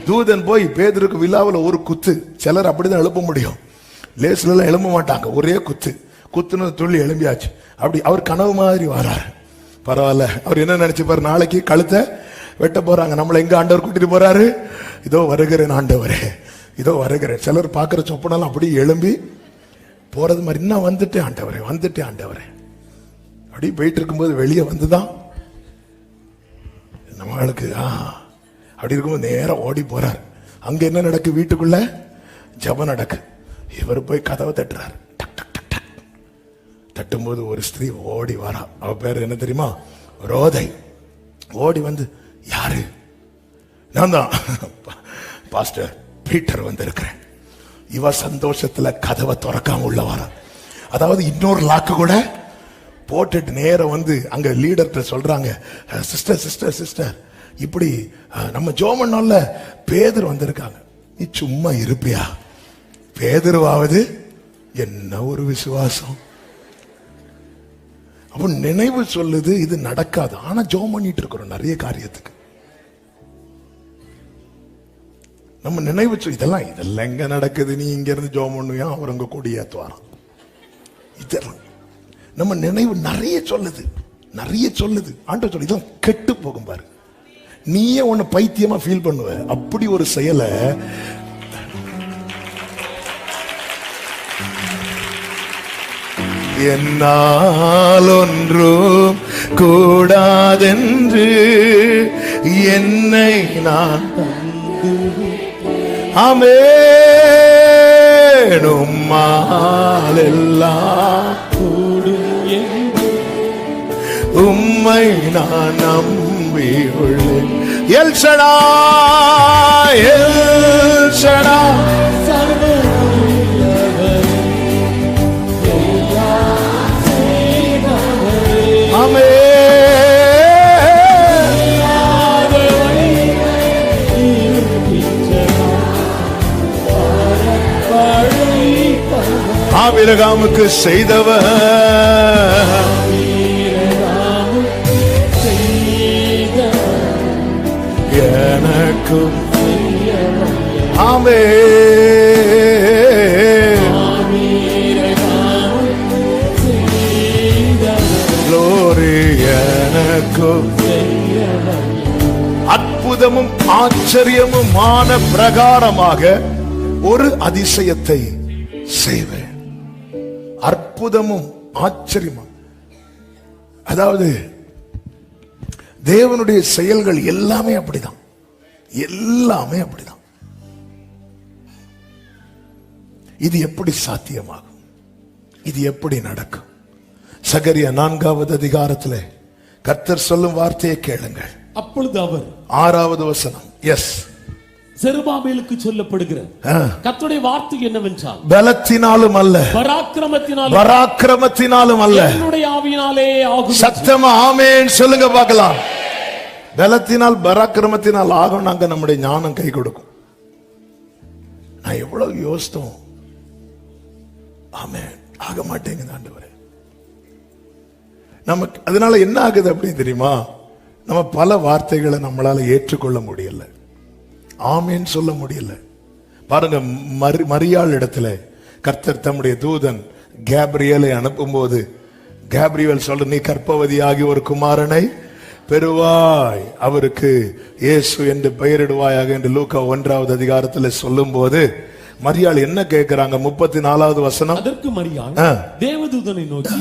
தூதன் போய் பேதுருக்கு விழாவில் ஒரு குத்து. சிலர் அப்படிதான் எழுப்ப முடியும், லேஸ்ல எல்லாம் எழும்ப மாட்டாங்க. ஒரே குத்து, குத்துன்னு துள்ளி எழும்பியாச்சு. அப்படி அவர் கனவு மாதிரி வராரு. பரவாயில்ல, அவர் என்ன நினைச்சு பாரு, நாளைக்கு கழுத்தை வெட்ட போறாங்க. நம்மளை எங்க ஆண்டவர் கூட்டிட்டு போறாரு? இதோ வருகிறேன் ஆண்டவரே, இதோ வருகிறேன். சிலர் பாக்குற சொப்பனெல்லாம் அப்படி எழும்பி போறது மாதிரி, இன்னும் வந்துட்டேன் ஆண்டவரே, வந்துட்டேன் ஆண்டவரே. அப்படி போயிட்டு இருக்கும்போது வெளியே வந்துதான் நம்மளுக்கு அப்படி இருக்கும்போது நேரம் ஓடி போறார். அங்க என்ன நடக்கு? வீட்டுக்குள்ள ஜெபம் நடக்கு. இவர் போய் கதவை தட்டுறாரு. தட்டும்போது ஒரு ஸ்திரீ ஓடி வரா. அவ பேர் என்ன தெரியுமா? ரோதை. ஓடி வந்து, யாரு? நான் தான் பாஸ்டர் பீட்டர் வந்திருக்கிறேன். இவ சந்தோஷத்துல கதவை திறக்காம உள்ள வர. அதாவது இன்னொரு லாக்கு கூட போட்டுட்டு நேரம் வந்து அங்க லீடர்கிட்ட சொல்றாங்க, சிஸ்டர் சிஸ்டர் சிஸ்டர், இப்படி நம்ம ஜெபம் பண்ணோம்ல, பேதுரு வந்திருக்காங்க. நீ சும்மா இருப்பியா? பேதுருவாவது என்ன ஒரு விசுவாசம்! அப்ப நினைவு சொல்லுது இது நடக்காது. ஆனா ஜெபம் பண்ணிட்டு இருக்கிறோம் நிறைய காரியத்துக்கு. நம்ம நினைவு இதெல்லாம் எங்க நடக்குது? நீ இங்க இருந்து ஜெபம் பண்ணுவியா, அவர் அங்க கொடியேத்துவாராம். இதெல்லாம் நம்ம நினைவு நிறைய சொல்லுது, நிறைய சொல்லுது. ஆண்டவர் சொல்லு, இதெல்லாம் கெட்டு போகும் பாரு. நீயே ஒன்னு பைத்தியமா ஃபீல் பண்ணுவ. அப்படி ஒரு செயலை என்னால் ஒன்றும் கூடாதென்று என்னை நான் ஆமென் உம்மால் எல்லாம் உம்மை நான் நம்பியுள்ளேன். எல் ஷடாய், எல் ஷடாய், ஆபிரகாமுக்கு செய்தவர் எனக்கும் எனக்கும் அற்புதமும் ஆச்சரியமுமான பிரகாரமாக ஒரு அதிசயத்தை செய்வேன். அற்புதமும் ஆச்சரியமும், அதாவது தேவனுடைய செயல்கள் எல்லாமே அப்படிதான், எல்லாமே அப்படிதான். இது எப்படி சாத்தியமாகும்? இது எப்படி நடக்கும்? சகரியா 4வது அதிகாரத்திலே கர்த்தர் சொல்லும் வார்த்தையை கேளுங்கள். அப்பொழுது அவர் 6வது வசனம். எஸ், செருபாபேலுக்கு சொல்லப்படுகிற கர்த்தருடைய வார்த்தை என்னவென்றால், பலத்தினாலும் அல்ல, பராக்கிரமத்தினாலும் அல்ல, என்னுடைய ஆவியினாலே ஆகும். சத்தமா ஆமென் சொல்லுங்க பார்க்கலாம். பலத்தினால் பராக்கிரமத்தினால் ஆகும். நாங்க நம்முடைய ஞானம் கை கொடுக்கும். நான் எவ்வளவு யோசித்தோம், ஆமென் ஆக மாட்டேங்குது ஆண்டவரே. நமக்கு அதனால என்ன ஆகுது அப்படின்னு தெரியுமா? நம்ம பல வார்த்தைகளை நம்மளால ஏற்றுக்கொள்ள முடியல, ஆமேன் சொல்ல முடியல. பாருங்க, மரியாள் இடத்துல கர்த்தர் தம்முடைய தூதன் கேப்ரியலை அனுப்பும் போது கேப்ரியல் சொல்ற, நீ கர்ப்பவதியாகி ஒரு குமாரனை பெறுவாய், அவருக்கு இயேசு என்று பெயரிடுவாயாக என்று லூக்கா 1வது அதிகாரத்தில் சொல்லும் போது மரியாள் என்ன கேட்கிறாங்க? 34வது வசனம். அதற்கு மரியாள் தேவதூதனை நோக்கி,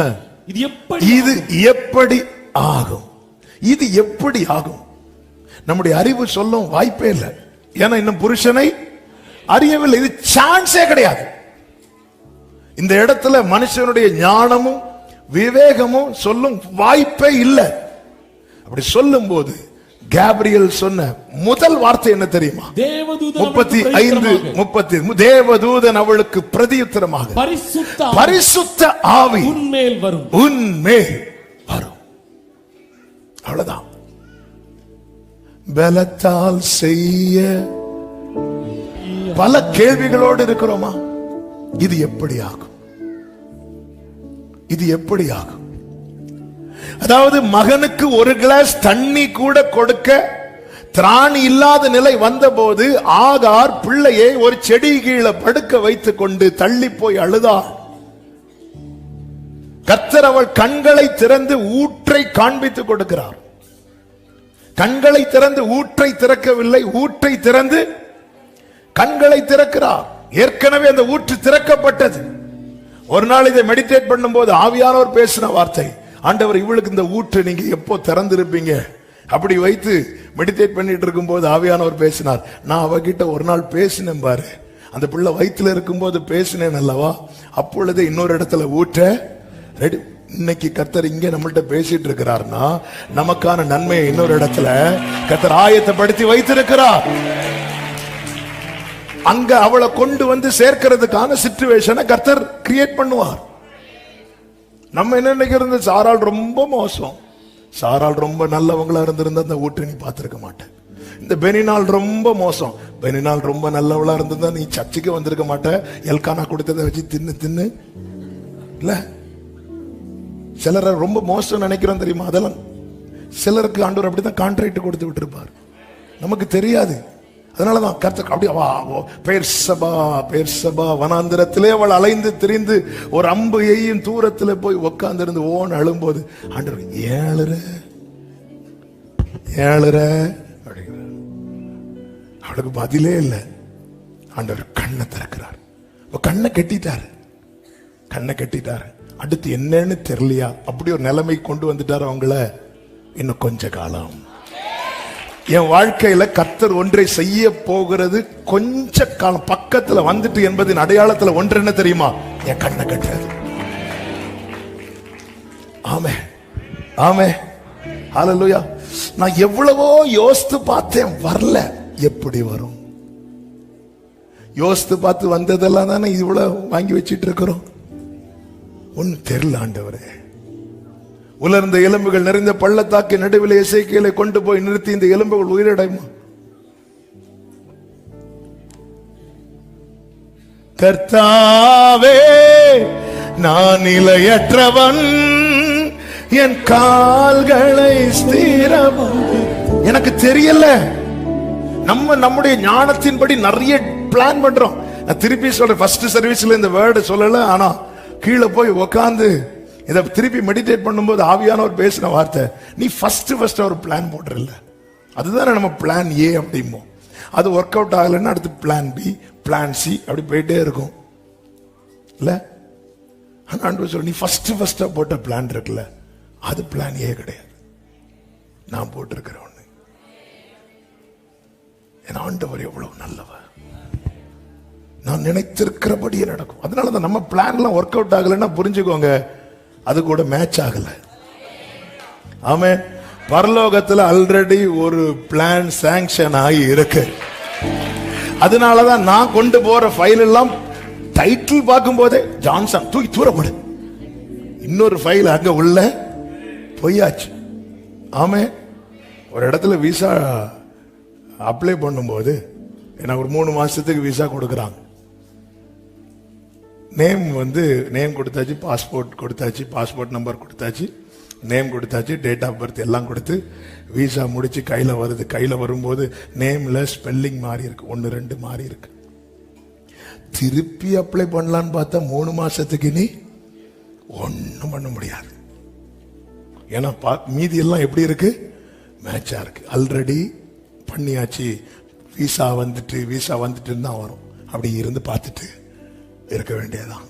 இது எப்படி ஆகும்? இது எப்படி ஆகும்? நம்முடைய அறிவு சொல்லும் வாய்ப்பே இல்லை. ஏன்னா இன்னும் புருஷனை அறியவில்லை. இது சான்ஸே கிடையாது. இந்த இடத்துல மனுஷனுடைய ஞானமும் விவேகமும் சொல்லும் வாய்ப்பே இல்லை. அப்படி சொல்லும் போது கேப்ரியல் சொன்ன முதல் வார்த்தை என்ன தெரியுமா? 35:30 தேவதூதன் அவளுக்கு பிரதியுத்தரமாக, பரிசுத்த ஆவி உன்மேல் வரும். அவ்வளவுதான். பலத்தால் செய்ய பல கேள்விகளோடு இருக்கிறோமா? இது எப்படி ஆகும்? இது எப்படி ஆகும்? அதாவது மகனுக்கு ஒரு கிளாஸ் தண்ணி கூட கொடுக்க திராணி இல்லாத நிலை வந்தபோது ஆகார் பிள்ளையை ஒரு செடி கீழே படுக்க வைத்துக் கொண்டு தள்ளி போய் அழுதாள். கர்த்தர் அவள் கண்களை திறந்து ஊற்றை காண்பித்துக் கொடுக்கிறார். கண்களை திறந்து ஊற்றை திறக்கவில்லை, ஊற்றை திறந்து கண்களை திறக்கிறார். ஏற்கனவே அந்த ஊற்று திறக்கப்பட்டது. ஒரு நாள் இதை மெடிடேட் பண்ணும் போது ஆவியானவர் பேசின வார்த்தை, ஆண்டவர் இவளுக்கு இந்த ஊற்று நீங்க எப்போ திறந்திருப்பீங்க? அப்படி வைத்து மெடிடேட் பண்ணிட்டு இருக்கும் போது ஆவியானவர் பேசினார். நான் அவகிட்ட ஒரு நாள் பேசினேன் பாரு, அந்த பிள்ளை வயிற்றுல இருக்கும் போது பேசினேன் அல்லவா, அப்பொழுது இன்னொரு இடத்துல ஊற்ற ரெடி. இன்னைக்கு கர்த்தர் இங்க நம்மள்ட்ட பேசிட்டு இருக்கிறார்னா நமக்கான நன்மையை இன்னொரு இடத்துல கர்த்தர் ஆயத்தப்படுத்தி வைத்திருக்கிறார். அங்க அவளை கொண்டு வந்து சேர்க்கிறதுக்கான சிச்சுவேஷனை கர்த்தர் கிரியேட் பண்ணுவார். நம்ம என்ன நினைக்கிறது? சாராள் ரொம்ப மோசம், சாராள் ரொம்ப நல்லவங்களா இருந்திருந்தா அந்த ஊற்றை நீ பார்த்திருக்க மாட்டேன். இந்த பெனினால் ரொம்ப மோசம், பெனினால் ரொம்ப நல்லவளா இருந்திருந்தா நீ சர்ச்சுக்கு வந்திருக்க மாட்ட. எல்கானா கொடுத்ததை வச்சு தின்னு இல்ல. சிலரை ரொம்ப மோசம் நினைக்கிறோம் தெரியுமா? அதெல்லாம் சிலருக்கு ஆண்டவர் அப்படித்தான் கான்ட்ராக்ட் கொடுத்து விட்டு இருப்பார், நமக்கு தெரியாது. அதனாலதான் கர்த்தர் அப்படியே பெயர்சபா வனாந்திரத்திலே அவள் அலைந்து திரிந்து ஒரு அம்பு எய்யும் தூரத்துல போய் உட்கார்ந்து இருந்து ஓன் அழும்போது ஆண்டவர் ஏழுற அப்படிங்கிறார். அவளுக்கு பதிலே இல்லை. ஆண்டவர் கண்ணை திறக்கிறார். கண்ணை கட்டிட்டாரு. அடுத்து என்னன்னு தெரியலையா? அப்படி ஒரு நிலைமை கொண்டு வந்துட்டாரு அவங்கள. இன்னும் கொஞ்ச காலம் என் வாழ்க்கையில கர்த்தர் ஒன்றை செய்ய போகிறது கொஞ்ச காலம் பக்கத்துல வந்துட்டு என்பதின் அடையாளத்துல ஒன்று என்ன தெரியுமா? என் கண்ணை கட்டுறது. ஆமே ஹல்லேலூயா. நான் எவ்வளவோ யோசித்து பார்த்தேன், வரல. எப்படி வரும்? யோசித்து பார்த்து வந்ததெல்லாம் தானே இவ்வளவு வாங்கி வச்சிட்டு இருக்கிறோம். ஒன்னு தெரியல ஆண்டவரே. உலர்ந்த எலும்புகள் நிறைந்த பள்ளத்தாக்கு நடுவில் எசேக்கியேலை கொண்டு போய் நிறுத்தி இந்த எலும்புகள் உயிரடையுமா? கர்த்தாவே நான் நிலையற்றவன், என் கால்களை ஸ்திரமாக்கு. எனக்கு தெரியல. நம்முடைய ஞானத்தின்படி நிறைய பிளான் பண்றோம். நான் திருப்பி சொல்றேன், ஃபர்ஸ்ட் சர்வீஸ்ல இந்த வேர்டு சொல்லல, ஆனா கீழே போய் உக்காந்து இதை திருப்பி மெடிடேட் பண்ணும்போது ஆவியானவர் பேசின வார்த்தை, நீ ஃபர்ஸ்ட் ஒரு பிளான் போடுறல, அதுதானே நம்ம பிளான் ஏ அப்படிமோ. அது ஒர்க் அவுட் ஆகலைன்னா அடுத்து பிளான் பி, பிளான் சி, அப்படி போயிட்டே இருக்கும் இல்ல. ஆண்டவர் சொல்ல, நீ ஃபர்ஸ்ட் போட்ட பிளான் இருக்குல்ல, அது பிளான் ஏ கிடையாது, நான் போட்டிருக்கிற ஒண்ணு. என் ஆண்டவர் எவ்வளவு நல்லவர், நான் நினைத்திருக்கிறபடியே நடக்கும். அதனாலதான் நம்ம பிளான்லாம் ஒர்க் அவுட் ஆகலைன்னா புரிஞ்சுக்கோங்க, அது கூட மேட்ச் ஆகல. ஆமே. பரலோகத்துல ஆல்ரெடி ஒரு பிளான் சாங்ஷன் ஆகி இருக்கு. அதனாலதான் நான் கொண்டு போற ஃபைல் எல்லாம் டைட்டில் பார்க்கும் போதே ஜான்சன் தூக்கி தூரப்படு, இன்னொரு ஃபைல் அங்க உள்ள பொய்யாச்சு. ஆமே. ஒரு இடத்துல விசா அப்ளை பண்ணும்போது எனக்கு ஒரு 3 மாசத்துக்கு விசா கொடுக்குறாங்க. நேம் கொடுத்தாச்சு, பாஸ்போர்ட் கொடுத்தாச்சு, பாஸ்போர்ட் நம்பர் கொடுத்தாச்சு, நேம் கொடுத்தாச்சு, டேட் ஆஃப் பர்த் எல்லாம் கொடுத்து விசா முடிச்சு கையில வருது. கையில வரும்போது நேம்ல ஸ்பெல்லிங் மாறி இருக்கு, 1-2 மாறி இருக்கு. திருப்பி அப்ளை பண்ணலான்னு பார்த்தா 3 மாசத்துக்கு நீ ஒன்னும் பண்ண முடியாது. ஏன்னா மீதி எல்லாம் எப்படி இருக்கு, மேட்சா இருக்கு. ஆல்ரெடி பண்ணியாச்சு, வீசா வந்துட்டு தான் வரும். அப்படி இருந்து பார்த்துட்டு இருக்க வேண்டியதான்.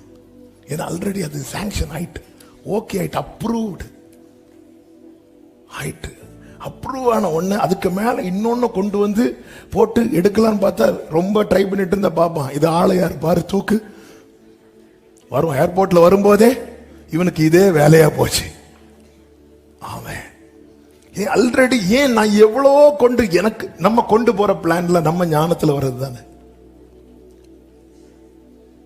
ஏன்னா ஆல்ரெடி அது சாங்ஷன் ஆயிட்டு, ஓகே ஆயிட்டு, அப்ரூவ்டு ஆயிட்டு. அப்ரூவ் ஆன ஒண்ணு அதுக்கு மேல இன்னொன்னு கொண்டு வந்து போட்டு எடுக்கலான்னு பார்த்தா ரொம்ப ட்ரை பண்ணிட்டு இருந்த பாப்பான், இது ஆளையார் பாரு தூக்கு வரும். ஏர்போர்ட்ல வரும்போதே இவனுக்கு இதே வேலையா போச்சு. ஆமென். ஆல்ரெடி ஏன் நான் எவ்வளவோ கொண்டு, எனக்கு நம்ம கொண்டு போற பிளான்ல நம்ம ஞானத்துல வர்றது தானே.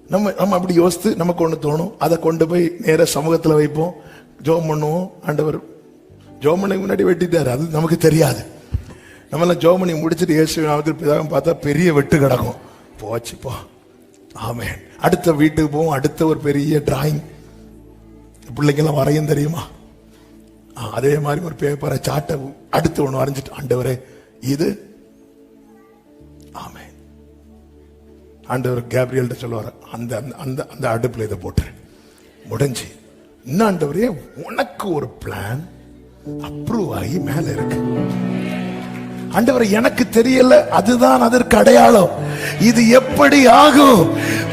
நம்ம அப்படி யோசித்து நமக்கு ஒண்ணு தோணும், அதை கொண்டு போய் நேர சமூகத்துல வைப்போம், ஜெபம் பண்ணுவோம். ஆண்டவர் ஜெபமணி முன்னாடி வெட்டிட்டாரு, அது நமக்கு தெரியாது. நம்மளாம் ஜெபமணி முடிச்சுட்டு இயேசுவின் நாமத்தில் பிதாவை பார்த்தா பெரிய வெட்டு கிடக்கும், போச்சு போ. ஆமென். அடுத்த வீட்டுக்கு போவோம், அடுத்த ஒரு பெரிய டிராயிங், பிள்ளைங்கெல்லாம் வரையும் தெரியுமா, அதே மாதிரி ஒரு பேப்பரை சாட்டை அடுத்து ஒண்ணு வரைஞ்சிட்டு, ஆண்டவரே இது. ஆமென். ஆண்டவர் கேப்ரியல்ட்ட சொல்லுவார், அந்த அந்த அந்த அடுப்புல இதை போட்டுரு, முடிஞ்சு. இன்னும் ஆண்டவரே உனக்கு ஒரு பிளான் அப்ரூவ் ஆகி மேல இருக்கு. ஆண்டவர் எனக்கு தெரியல, அதுதான் அதற்கு அடையாளம். இது எப்படி ஆகும்?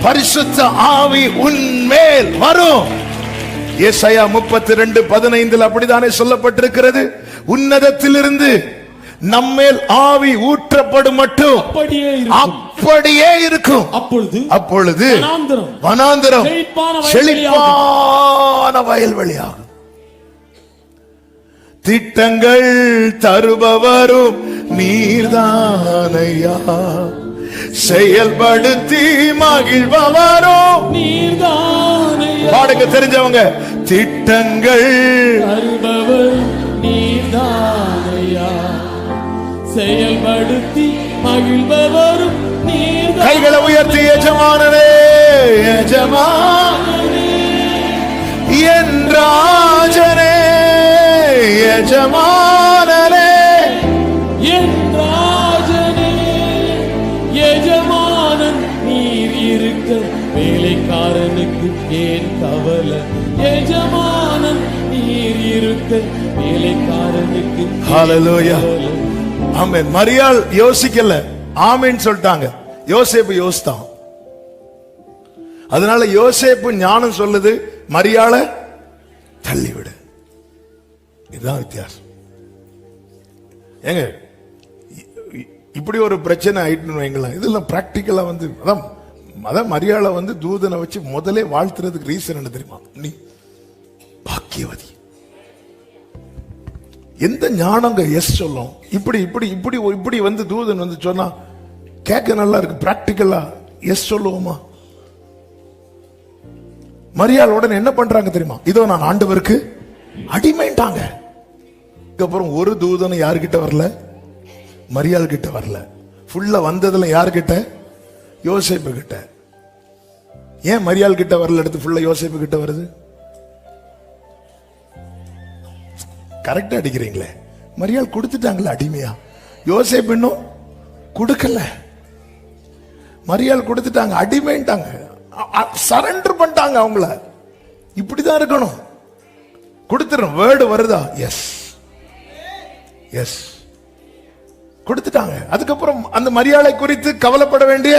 பரிசுத்த ஆவி உன்மேல் வரும். ஏசாயா 32:15 அப்படித்தானே சொல்லப்பட்டிருக்கிறது. உன்னதத்திலிருந்து நம்மேல் ஆவி ஊற்றப்படும் மட்டும் அப்படியே இருக்கும். அப்பொழுது வனாந்தரம் செழிப்பான வயல்வெளியாகும். திட்டங்கள் தருபவரும் நீர்தானையா, செயல்படுத்தி மகிழ்பவரும் நீர்தானையா. பாடுங்க தெரிஞ்சவங்க. திட்டங்கள் தருபவர் நீர்தானையா, செயல்படுத்தி மகிழ்பவரும் நீர்தானையா. கைகளை உயர்த்தி எஜமானனே எஜமானனே என் ராஜனே எஜமானனே என் ராஜனே எஜமானன் நீர் இருக்க வேலைக்காரனுக்கு ஏன் கவலை, எஜமானன் நீர் இருக்க வேலைக்காரனுக்கு. ஹல்லேலூயா. ஆமென். மரியாள் யோசிக்கல, ஆமென் சொல்லிட்டாங்க. யோசேப்பு யோசித்தான். அதனால யோசேப்பு ஞானம் சொல்லுது, மரியாள தள்ளிவிடு. இதுதான் வித்தியாசம். ஏங்க இப்படி ஒரு பிரச்சனை ஆயிட்டுன்னு வைங்களேன், இதெல்லாம் பிராக்டிக்கலா வந்து அதான் மரியாள வந்து தூதனை வச்சு முதலே வாழ்த்துறதுக்கு ரீசன் என்ன தெரியுமா? நீ பாக்கியவதி. எந்த ஞானங்க எஸ் சொல்லும்? இப்படி இப்படி இப்படி இப்படி வந்து தூதன் வந்து சொன்னா கேட்க நல்லா இருக்கு, பிராக்டிக்கலா எஸ் சொல்லுவோமா? மரியாள் உடனே என்ன பண்றாங்க தெரியுமா? இதோ நான் ஆண்டவருக்கு அடிமைட்டாங்க. அப்புறம் ஒரு தூதனும் யாருக்கிட்ட வரல, மரியாள் கிட்ட வரல. ஃபுல்லா வந்ததுல யாருக்கிட்ட? யோசேப்பு கிட்ட. ஏன் மரியாள் கிட்ட வரல, எடுத்து ஃபுல்லா யோசேப்பு கிட்ட வருது? கரெக்டா அடிக்கிறீங்களே. மரியாள் கொடுத்துட்டாங்களே அடிமையா, யோசேப்பு இன்னும் கொடுக்கல. மரியாள் கொடுத்துட்டாங்க, அடிமைட்டாங்க, சரண்டர் பண்ணிட்டாங்க அவங்கள. இப்படிதான் இருக்கணும். கொடுத்துறோம். வேர்டு வருதா? எஸ் எஸ் கொடுத்துட்டாங்க. அதுக்கப்புறம் அந்த மரியாளை குறித்து கவலைப்பட வேண்டிய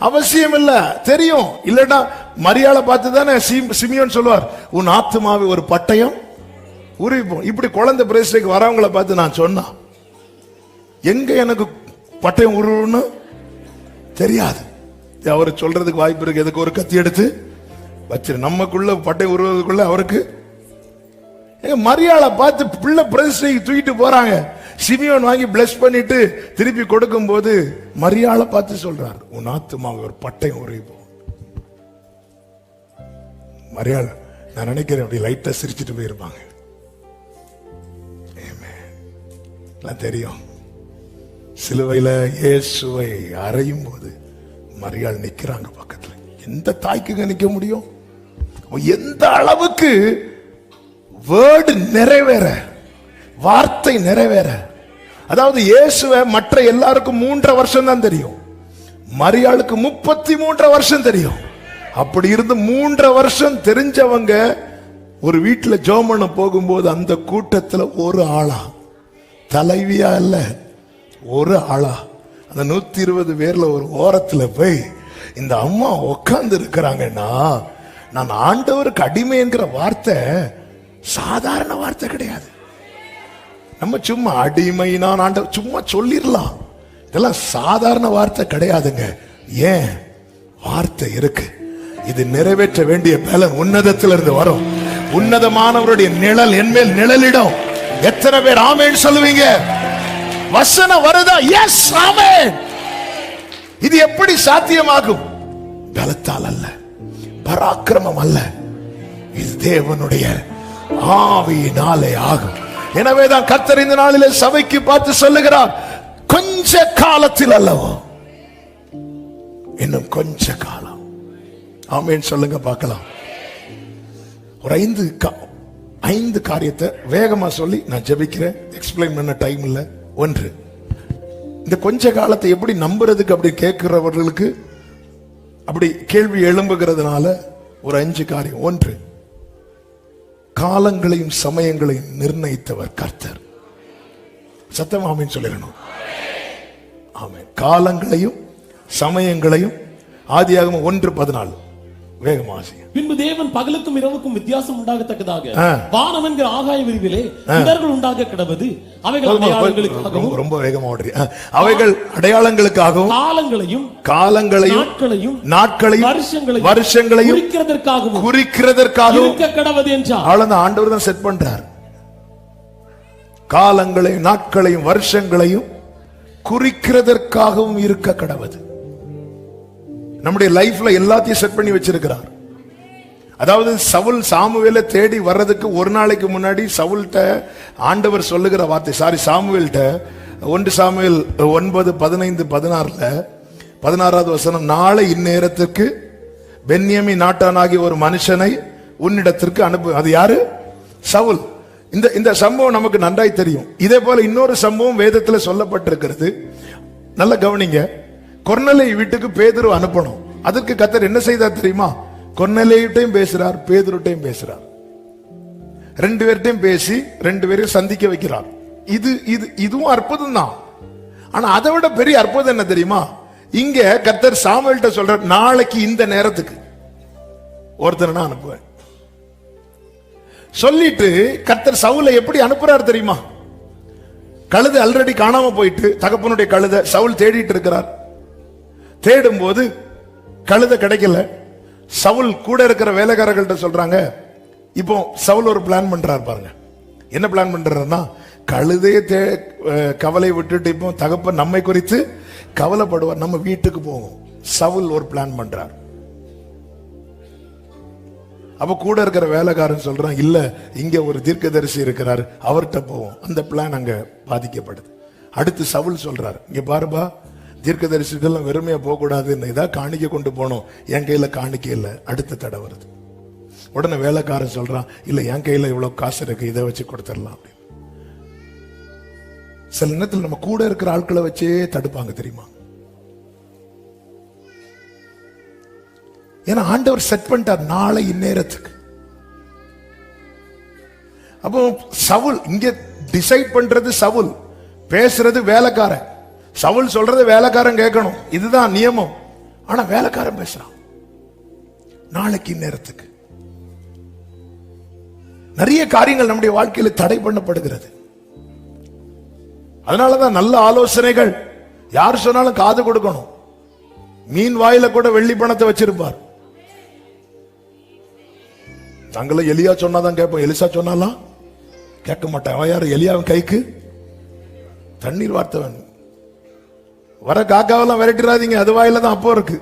அவசியம் இல்ல, தெரியும். இல்லன்னா மரியாளை பார்த்து தானே சிமியோன் சொல்லுவார், உன் ஆத்துமாவை ஒரு பட்டயம் உருவிப்போம். இப்படி குழந்தை பிரேசிலுக்கு வரவங்களை பார்த்து நான் சொன்னா, எங்க எனக்கு பட்டயம் உருவுன்னு தெரியாது. அவரு சொல்றதுக்கு வாய்ப்பு இருக்கு. எதுக்கு ஒரு கத்தி எடுத்து வச்சிரு, நமக்குள்ள பட்டயம் உருவதுக்குள்ள அவருக்கு. மரியாளை பார்த்து பிள்ளை பிரதிஷ்டைக்கு தூக்கிட்டு போறாங்க. சிமியோன் வாங்கி பிளஸ் பண்ணிட்டு திருப்பி கொடுக்கும் போது மரியாளை பார்த்து சொல்றார், உன் ஆத்துமாவை ஒரு பட்டயம் உருவிப்போம். மரியாள் நான் நினைக்கிறேன் அப்படி லைட்டா சிரிச்சுட்டு போயிருப்பாங்க. தெரியும். சிலுவையில இயேசுவை அறையும் போது மரியாள் நிக்கிறாங்க பக்கத்துல. எந்த தாய்க்குங்க நிக்க முடியும்? எந்த அளவுக்கு வேர்டு நிறைவேற, வார்த்தை நிறைவேற. அதாவது இயேசுவை மற்ற எல்லாருக்கும் 3.5 வருஷம் தான் தெரியும், மரியாளுக்கு 33 வருஷம் தெரியும். அப்படி இருந்து 3.5 வருஷம் தெரிஞ்சவங்க ஒரு வீட்டுல ஜெபம் பண்ண போகும்போது அந்த கூட்டத்துல ஒரு ஆளா, தலைவியா இல்ல, ஒரு ஆளா அந்த 120 பேர்ல ஒரு ஓரத்துல போய் இந்த அம்மா உட்கார்ந்து இருக்கிறாங்கன்னா, நான் ஆண்டவருக்கு அடிமைங்கிற வார்த்தை சாதாரண வார்த்தை கிடையாது. நம்ம சும்மா அடிமை நான் ஆண்டவர் சும்மா சொல்லிடலாம், இதெல்லாம் சாதாரண வார்த்தை கிடையாதுங்க. ஏன்? வார்த்தை இருக்கு. இது நிறைவேற்ற வேண்டிய பலன் உன்னதத்திலிருந்து வரும். உன்னதமானவருடைய நிழல் என்மேல் நிழலிடும். எத்தனை பேர் ஆமென் சொல்லுவீங்க? வசனம் வருதா? எஸ், ஆமென். இது எப்படி சாத்தியமாகும்? பலத்தால் அல்ல, பராக்கிரமம் அல்ல, இது தேவனுடைய ஆவியினாலே ஆகும். எனவேதான் கர்த்தர் இந்த நாளிலே சபைக்கு பார்த்து சொல்லுகிறார், கொஞ்ச காலத்தில் அல்லவோ, இன்னும் கொஞ்ச காலம். ஆமென் சொல்லுங்க பார்க்கலாம். ஒரு 5 காரியத்தை வேகமா சொல்லி நான் ஜெபிக்கிறேன். எக்ஸ்பிளைன் பண்ண டைம் இல்ல. 1, இந்த கொஞ்ச காலத்தை எப்படி நம்புறதுக்கு அப்படி கேட்கிறவர்களுக்கு அப்படி கேள்வி எழும்புகிறதுனால ஒரு 5 காரியம். 1, காலங்களையும் சமயங்களையும் நிர்ணயித்தவர் கர்த்தர். சத்தம் ஆமென் சொல்லிடணும். ஆமென். காலங்களையும் சமயங்களையும். ஆதியாகமம் 1:14 வேகமா வாசிங்க. பின்பு தேவன் பகலுக்கும் இரவுக்கும் வித்தியாசம் உண்டாகத்தக்கதாக வானம் என்கிற ஆகாய விரிவிலே இடர்கள் உண்டாக கிடவது. அவைகள் அடையாளங்களுக்காகவும். ரொம்ப வேகமா ஓடுறீ. அவைகள் அடையாளங்களுக்காகவும் காலங்களையும் நாட்களையும் வருஷங்களையும் குறிக்கிறதற்காகவும் இருக்க கிடவது என்றார். அவ்வளவுதான். ஆண்டவர் தான் செட் பண்றார். காலங்களையும் நாட்களையும் வருஷங்களையும் குறிக்கிறதற்காகவும் இருக்க கடவது. நம்முடைய லைஃப்ல எல்லாத்தையும் செட் பண்ணி வச்சிருக்கிறார். அதாவது சவுல் சாமுவேலை தேடி வர்றதுக்கு ஒரு நாளைக்கு முன்னாடி சவுல்ட்ட ஆண்டவர் சொல்லுகிற வார்த்தை, சாமுவேல்ட்ட 1 சாமுவேல் 9:15-16 16வது வசனம், நாளை இந்நேரத்துக்கு பென்யமீன் நாட்டானாகிய ஒரு மனுஷனை உன்னிடத்திற்கு அனுப்பு. அது யாரு? சவுல். இந்த சம்பவம் நமக்கு நன்றாய் தெரியும். இதே போல இன்னொரு சம்பவம் வேதத்தில் சொல்லப்பட்டிருக்கிறது. நல்ல கவனிங்க. கொர்நேலிய வீட்டுக்கு பேதுரு அனுப்பணும். அதற்கு கர்த்தர் என்ன செய்தார் தெரியுமா? கொர்நேலியிட்டையும் பேசுறார், பேதுருட்டையும் பேசுறார். 2 பேர்ட்டையும் பேசி 2 பேரையும் சந்திக்க வைக்கிறார். இதுவும் அற்புதம் தான். ஆனா அதை விட பெரிய அற்புதம் என்ன தெரியுமா? இங்க கர்த்தர் சாமுவேல்ட்ட சொல்றார், நாளைக்கு இந்த நேரத்துக்கு ஒருத்தர் நான் அனுப்புவேன் சொல்லிட்டு கர்த்தர் சவுலை எப்படி அனுப்புறார் தெரியுமா? கழுதை ஆல்ரெடி காணாம போயிட்டு, தகப்பனுடைய கழுதை சவுல் தேடிட்டு இருக்கிறார். தேடும் போது கழுதை கிடைக்கல. சவுல் கூட இருக்கிற வேலைக்காரர்கள்ட்ட சொல்றாங்க. இப்போ சவுல் ஒரு பிளான் பண்றாரு பாருங்க. என்ன பிளான் பண்றாருன்னா, கழுதையை கவலை விட்டுட்டு இப்போ தகப்பன் நம்மை குறித்து கவலைப்படுவார், நம்ம வீட்டுக்கு போவோம். சவுல் ஒரு பிளான் பண்றார். அப்ப கூட இருக்கிற வேலைக்காரன் சொல்றான், இல்ல இங்க ஒரு தீர்க்கதரிசி இருக்கிறார், அவர்கிட்ட போவோம். அந்த பிளான் அங்க பாதிக்கப்படுது. அடுத்து சவுல் சொல்றாரு, இங்க பாருபா, தீர்க்கதரிசிகள் வெறுமையா போக கூடாது, ஏதாவது காணிக்க கொண்டு போனோம், என் கையில காணிக்க இல்லை. அடுத்த தடை வருது. உடனே வேலைக்காரன் சொல்றான், இல்ல என் கையில இவ்வளவு காசு இருக்கு, இதை வச்சு கொடுத்துடலாம் அப்படின்னு. சில நேரத்தில் நம்ம கூட இருக்கிற ஆட்களை வச்சே தடுப்பாங்க தெரியுமா? ஏன்னா ஆண்டவர் செட் பண்ணிட்டார் நாளை இந்நேரத்துக்கு. அப்போ சவுல் இங்க டிசைட் பண்றது, சவுல் பேசுறது வேலைக்காரன். சவுல் சொல்றது வேலைக்காரன் கேட்கணும், இதுதான் நியமம். ஆனா வேலைக்காரன் பேசுறான் நாளைக்கு இந்நேரத்துக்கு. நிறைய காரியங்கள் நம்முடைய வாழ்க்கையில் தடை பண்ணப்படுகிறது. அதனாலதான் நல்ல ஆலோசனைகள் யார் சொன்னாலும் காது கொடுக்கணும். மீன் வாயில கூட வெள்ளி பணத்தை வச்சிருப்பார். நாங்களும் எலியா சொன்னாதான் கேட்போம், எலிசா சொன்னாலாம் கேட்க மாட்டேன். அவன் யாரு? எலியாவின் கைக்கு தண்ணீர் வார்த்தவன். வர காக்காவெல்லாம் விரட்டிடாதீங்க, அது வாயில தான் அப்போ இருக்கு.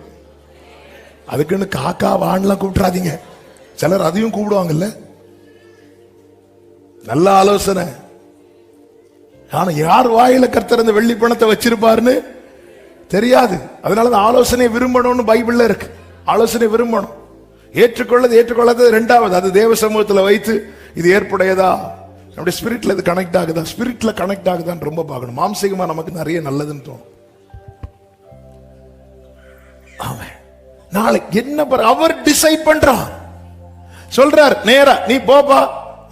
அதுக்குன்னு காக்கா வான்லாம் கூப்பிட்டுறாதீங்க. சிலர் அதையும் கூப்பிடுவாங்கல்ல. நல்ல ஆலோசனை. ஆனா யார் வாயில கர்த்தர் அந்த வெள்ளி பணத்தை வச்சிருப்பாருன்னு தெரியாது. அதனாலதான் ஆலோசனை விரும்பணும்னு பைபிள்ல இருக்கு. ஆலோசனை விரும்பணும். ஏற்றுக்கொள்ளது ரெண்டாவது. அது தேவ சமூகத்துல வைத்து இது ஏற்புடையதா, நம்முடைய ஸ்பிரிட்ல இது கனெக்ட் ஆகுதா, ஸ்பிரிட்ல கனெக்ட் ஆகுதான்னு ரொம்ப பார்க்கணும். மாம்சீகமா நமக்கு நிறைய நல்லதுன்னு தோணும். நாளைக்கு என்ன அவர் டிசைட் பண்றார். சொல்றார் நேரா, நீ போப்பா.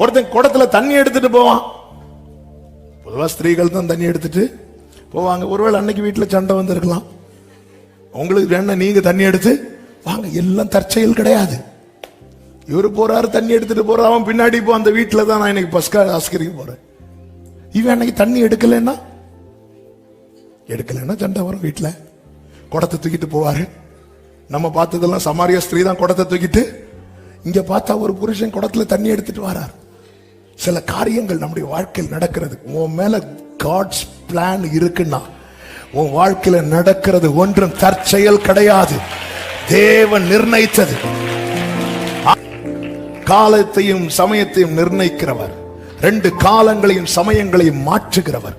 ஒருத்தன் குடத்துல தண்ணி எடுத்துட்டு போவான். பொதுவா ஸ்திரீகள் தான் தண்ணி எடுத்துட்டு போவாங்க. ஒருவேளை அன்னைக்கு வீட்டுல சண்டை வந்திருக்கலாம். உங்களுக்கு வேணா நீங்க தண்ணி எடுத்து வாங்க. எல்லாம் தற்செயல் கிடையாது. இவரு போறாரு, தண்ணி எடுத்துட்டு போறாரு. அவன் பின்னாடி போ, அந்த வீட்டுல தான் நான் இன்னைக்கு பஸ்கா ஆஸ்கரிக்க போறேன். இவன் அன்னைக்கு தண்ணி எடுக்கலன்னா சண்டை வரும் வீட்டுல. குடத்தை தூக்கிட்டு போவாரு. நம்ம பார்த்ததெல்லாம் சமாரிய ஸ்திரீ தான் குடத்தை தூக்கிட்டு. இங்க பார்த்தா ஒரு புருஷன் குடத்துல தண்ணி எடுத்துட்டு வரார். சில காரியங்கள் நம்முடைய வாழ்க்கையில் நடக்கிறது. உன் மேல காட்ஸ் பிளான் இருக்குன்னா உன் வாழ்க்கையில நடக்கிறது ஒன்றும் தற்செயல் கிடையாது. தேவன் நிர்ணயித்தது. காலத்தையும் சமயத்தையும் நிர்ணயிக்கிறவர், 2 காலங்களையும் சமயங்களையும் மாற்றுகிறவர்.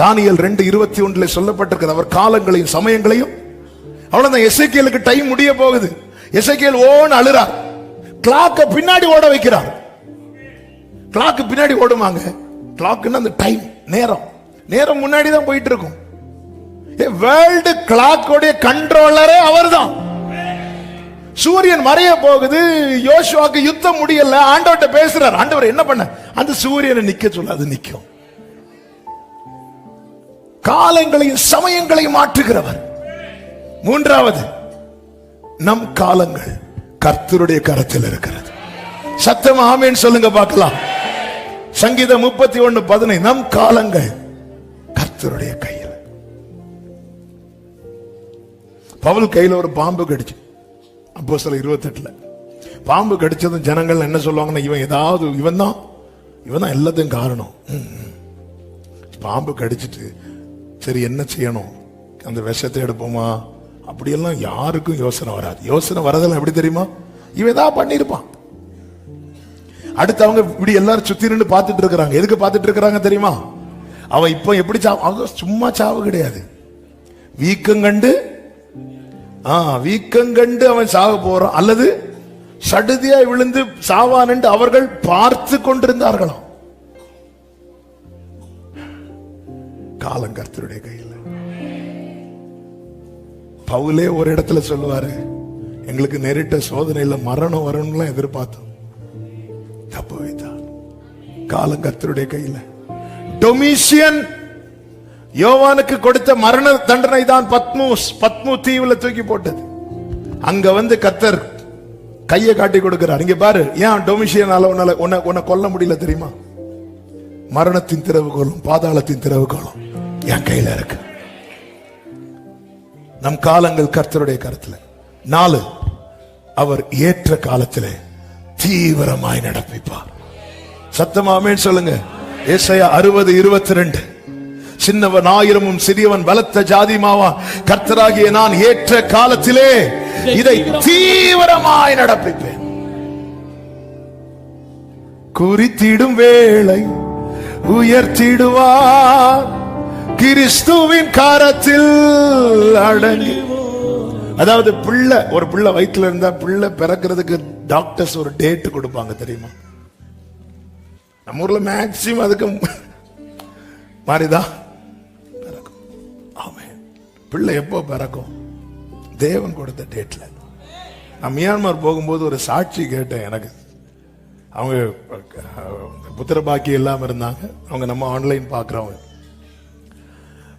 தானியேல் 2:21 சொல்லப்பட்டிருக்கிறது. அவர் காலங்களையும் சமயங்களையும். அவ்வளவுதான். எசேக்கியேலுக்கு டைம் முடிய போகுது. எசேக்கியேல் ஓன்னு அழுறார். கிளாக்க பின்னாடி ஓட வைக்கிறார். கிளாக்கு பின்னாடி ஓடுவாங்க. கிளாக்னா அந்த டைம், நேரம் முன்னாடி தான் போயிட்டு இருக்கும். வேர்ல்டு கிளாக்கோட கண்ட்ரோலரே அவர்தான். சூரியன் மறைய போகுது. யோசுவாக்கு யுத்தம் முடியல. ஆண்டவர்ட்ட பேசுறார். ஆண்டவர் என்ன பண்ண? அந்த சூரியனை நிக்க சொல்ல, அது நிக்கும். காலங்களையும் சமயங்களையும் மாற்றுகிறவர். 3வது, நம் காலங்கள் கர்த்தருடைய கரத்தில் இருக்கிறது. சத்தமா ஆமென் சொல்லுங்க பார்க்கலாம். சங்கீதம் 31:15, நம் காலங்கள் கர்த்தருடைய கையில். பவுல் கையில ஒரு பாம்பு கடிச்சு. அப்போஸ்தலர் 28 பாம்பு கடிச்சதும் ஜனங்கள் என்ன சொல்லுவாங்கன்னா, இவன் தான் எல்லாத்தையும் காரணம். பாம்பு கடிச்சிட்டு சரி என்ன செய்யணும், அந்த விஷத்தை எடுப்போமா, அப்படியெல்லாம் யாருக்கும் யோசனை வராது. யோசனை வரதெல்லாம் எப்படி தெரியுமா? இவன் ஏதாவது பண்ணிருப்பான். அடுத்து அவங்க இப்படி எல்லாரும் சுத்தி நின்று பார்த்துட்டு இருக்கிறாங்க. எதுக்கு பார்த்துட்டு இருக்கிறாங்க தெரியுமா? அவன் இப்ப எப்படி சும்மா சாவு கிடையாது. வீக்கங்கண்டு அவன் சாக போறான், அல்லது சடுதியாய் விழுந்து சாவான் என்று அவர்கள் பார்த்து கொண்டிருந்தார்களாம். காலம் கர்த்தருடைய கையில். பவுலே ஒரு இடத்துல சொல்லுவாரு, எங்களுக்கு நேரிட்ட சோதனையில மரணம் வரணும்லாம் எதிர்பார்த்தோம், தப்பு வைத்தார். காலம் கர்த்தருடைய கையில. டொமிஷியன் யோவானுக்கு கொடுத்த மரண தண்டனை தான் பத்மு தீவுல தூக்கி போட்டது. அங்க வந்து கர்த்தர் கையை காட்டி கொடுக்கிறார். இங்க பாரு, ஏன் டொமிஷியனால உன்னை கொல்ல முடியல தெரியுமா? மரணத்தின் திறவுகோலும் பாதாளத்தின் திறவுகோலும் என் கையில இருக்கு. நம் காலங்கள் கர்த்தருடைய கருத்துல. 4, அவர் ஏற்ற காலத்திலே தீவிரமாய் நடப்பிப்பார். சத்தமா ஆமென் சொல்லுங்க. ஏசாயா 60:22, சின்னவன் 1000 சிறியவன் பலத்த ஜாதிமாவா, கர்த்தராகிய நான் ஏற்ற காலத்திலே இதை தீவிரமாய் நடப்பிப்பேன். குறித்திடும் வேளை உயர்த்திடுவார், கிறிஸ்துவின் கரத்தில் அடங்கி. அதாவது ஒரு பிள்ளை வயிற்றுல இருந்தா பிள்ளை பிறக்கிறதுக்கு டாக்டர்ஸ் ஒரு டேட் கொடுப்பாங்க தெரியுமா? நம்ம ஊர்ல மேக்சிமம் அதுக்கு மாறிதான் பிறக்கும். ஆமென். பிள்ளை எப்போ பிறக்கும்? தேவன் கொடுத்த டேட்ல. நான் மியான்மர் போகும்போது ஒரு சாட்சி கேட்டேன். எனக்கு அவங்க புத்திர பாக்கி இல்லாம இருந்தாங்க. அவங்க நம்ம ஆன்லைன் பாக்குறவங்க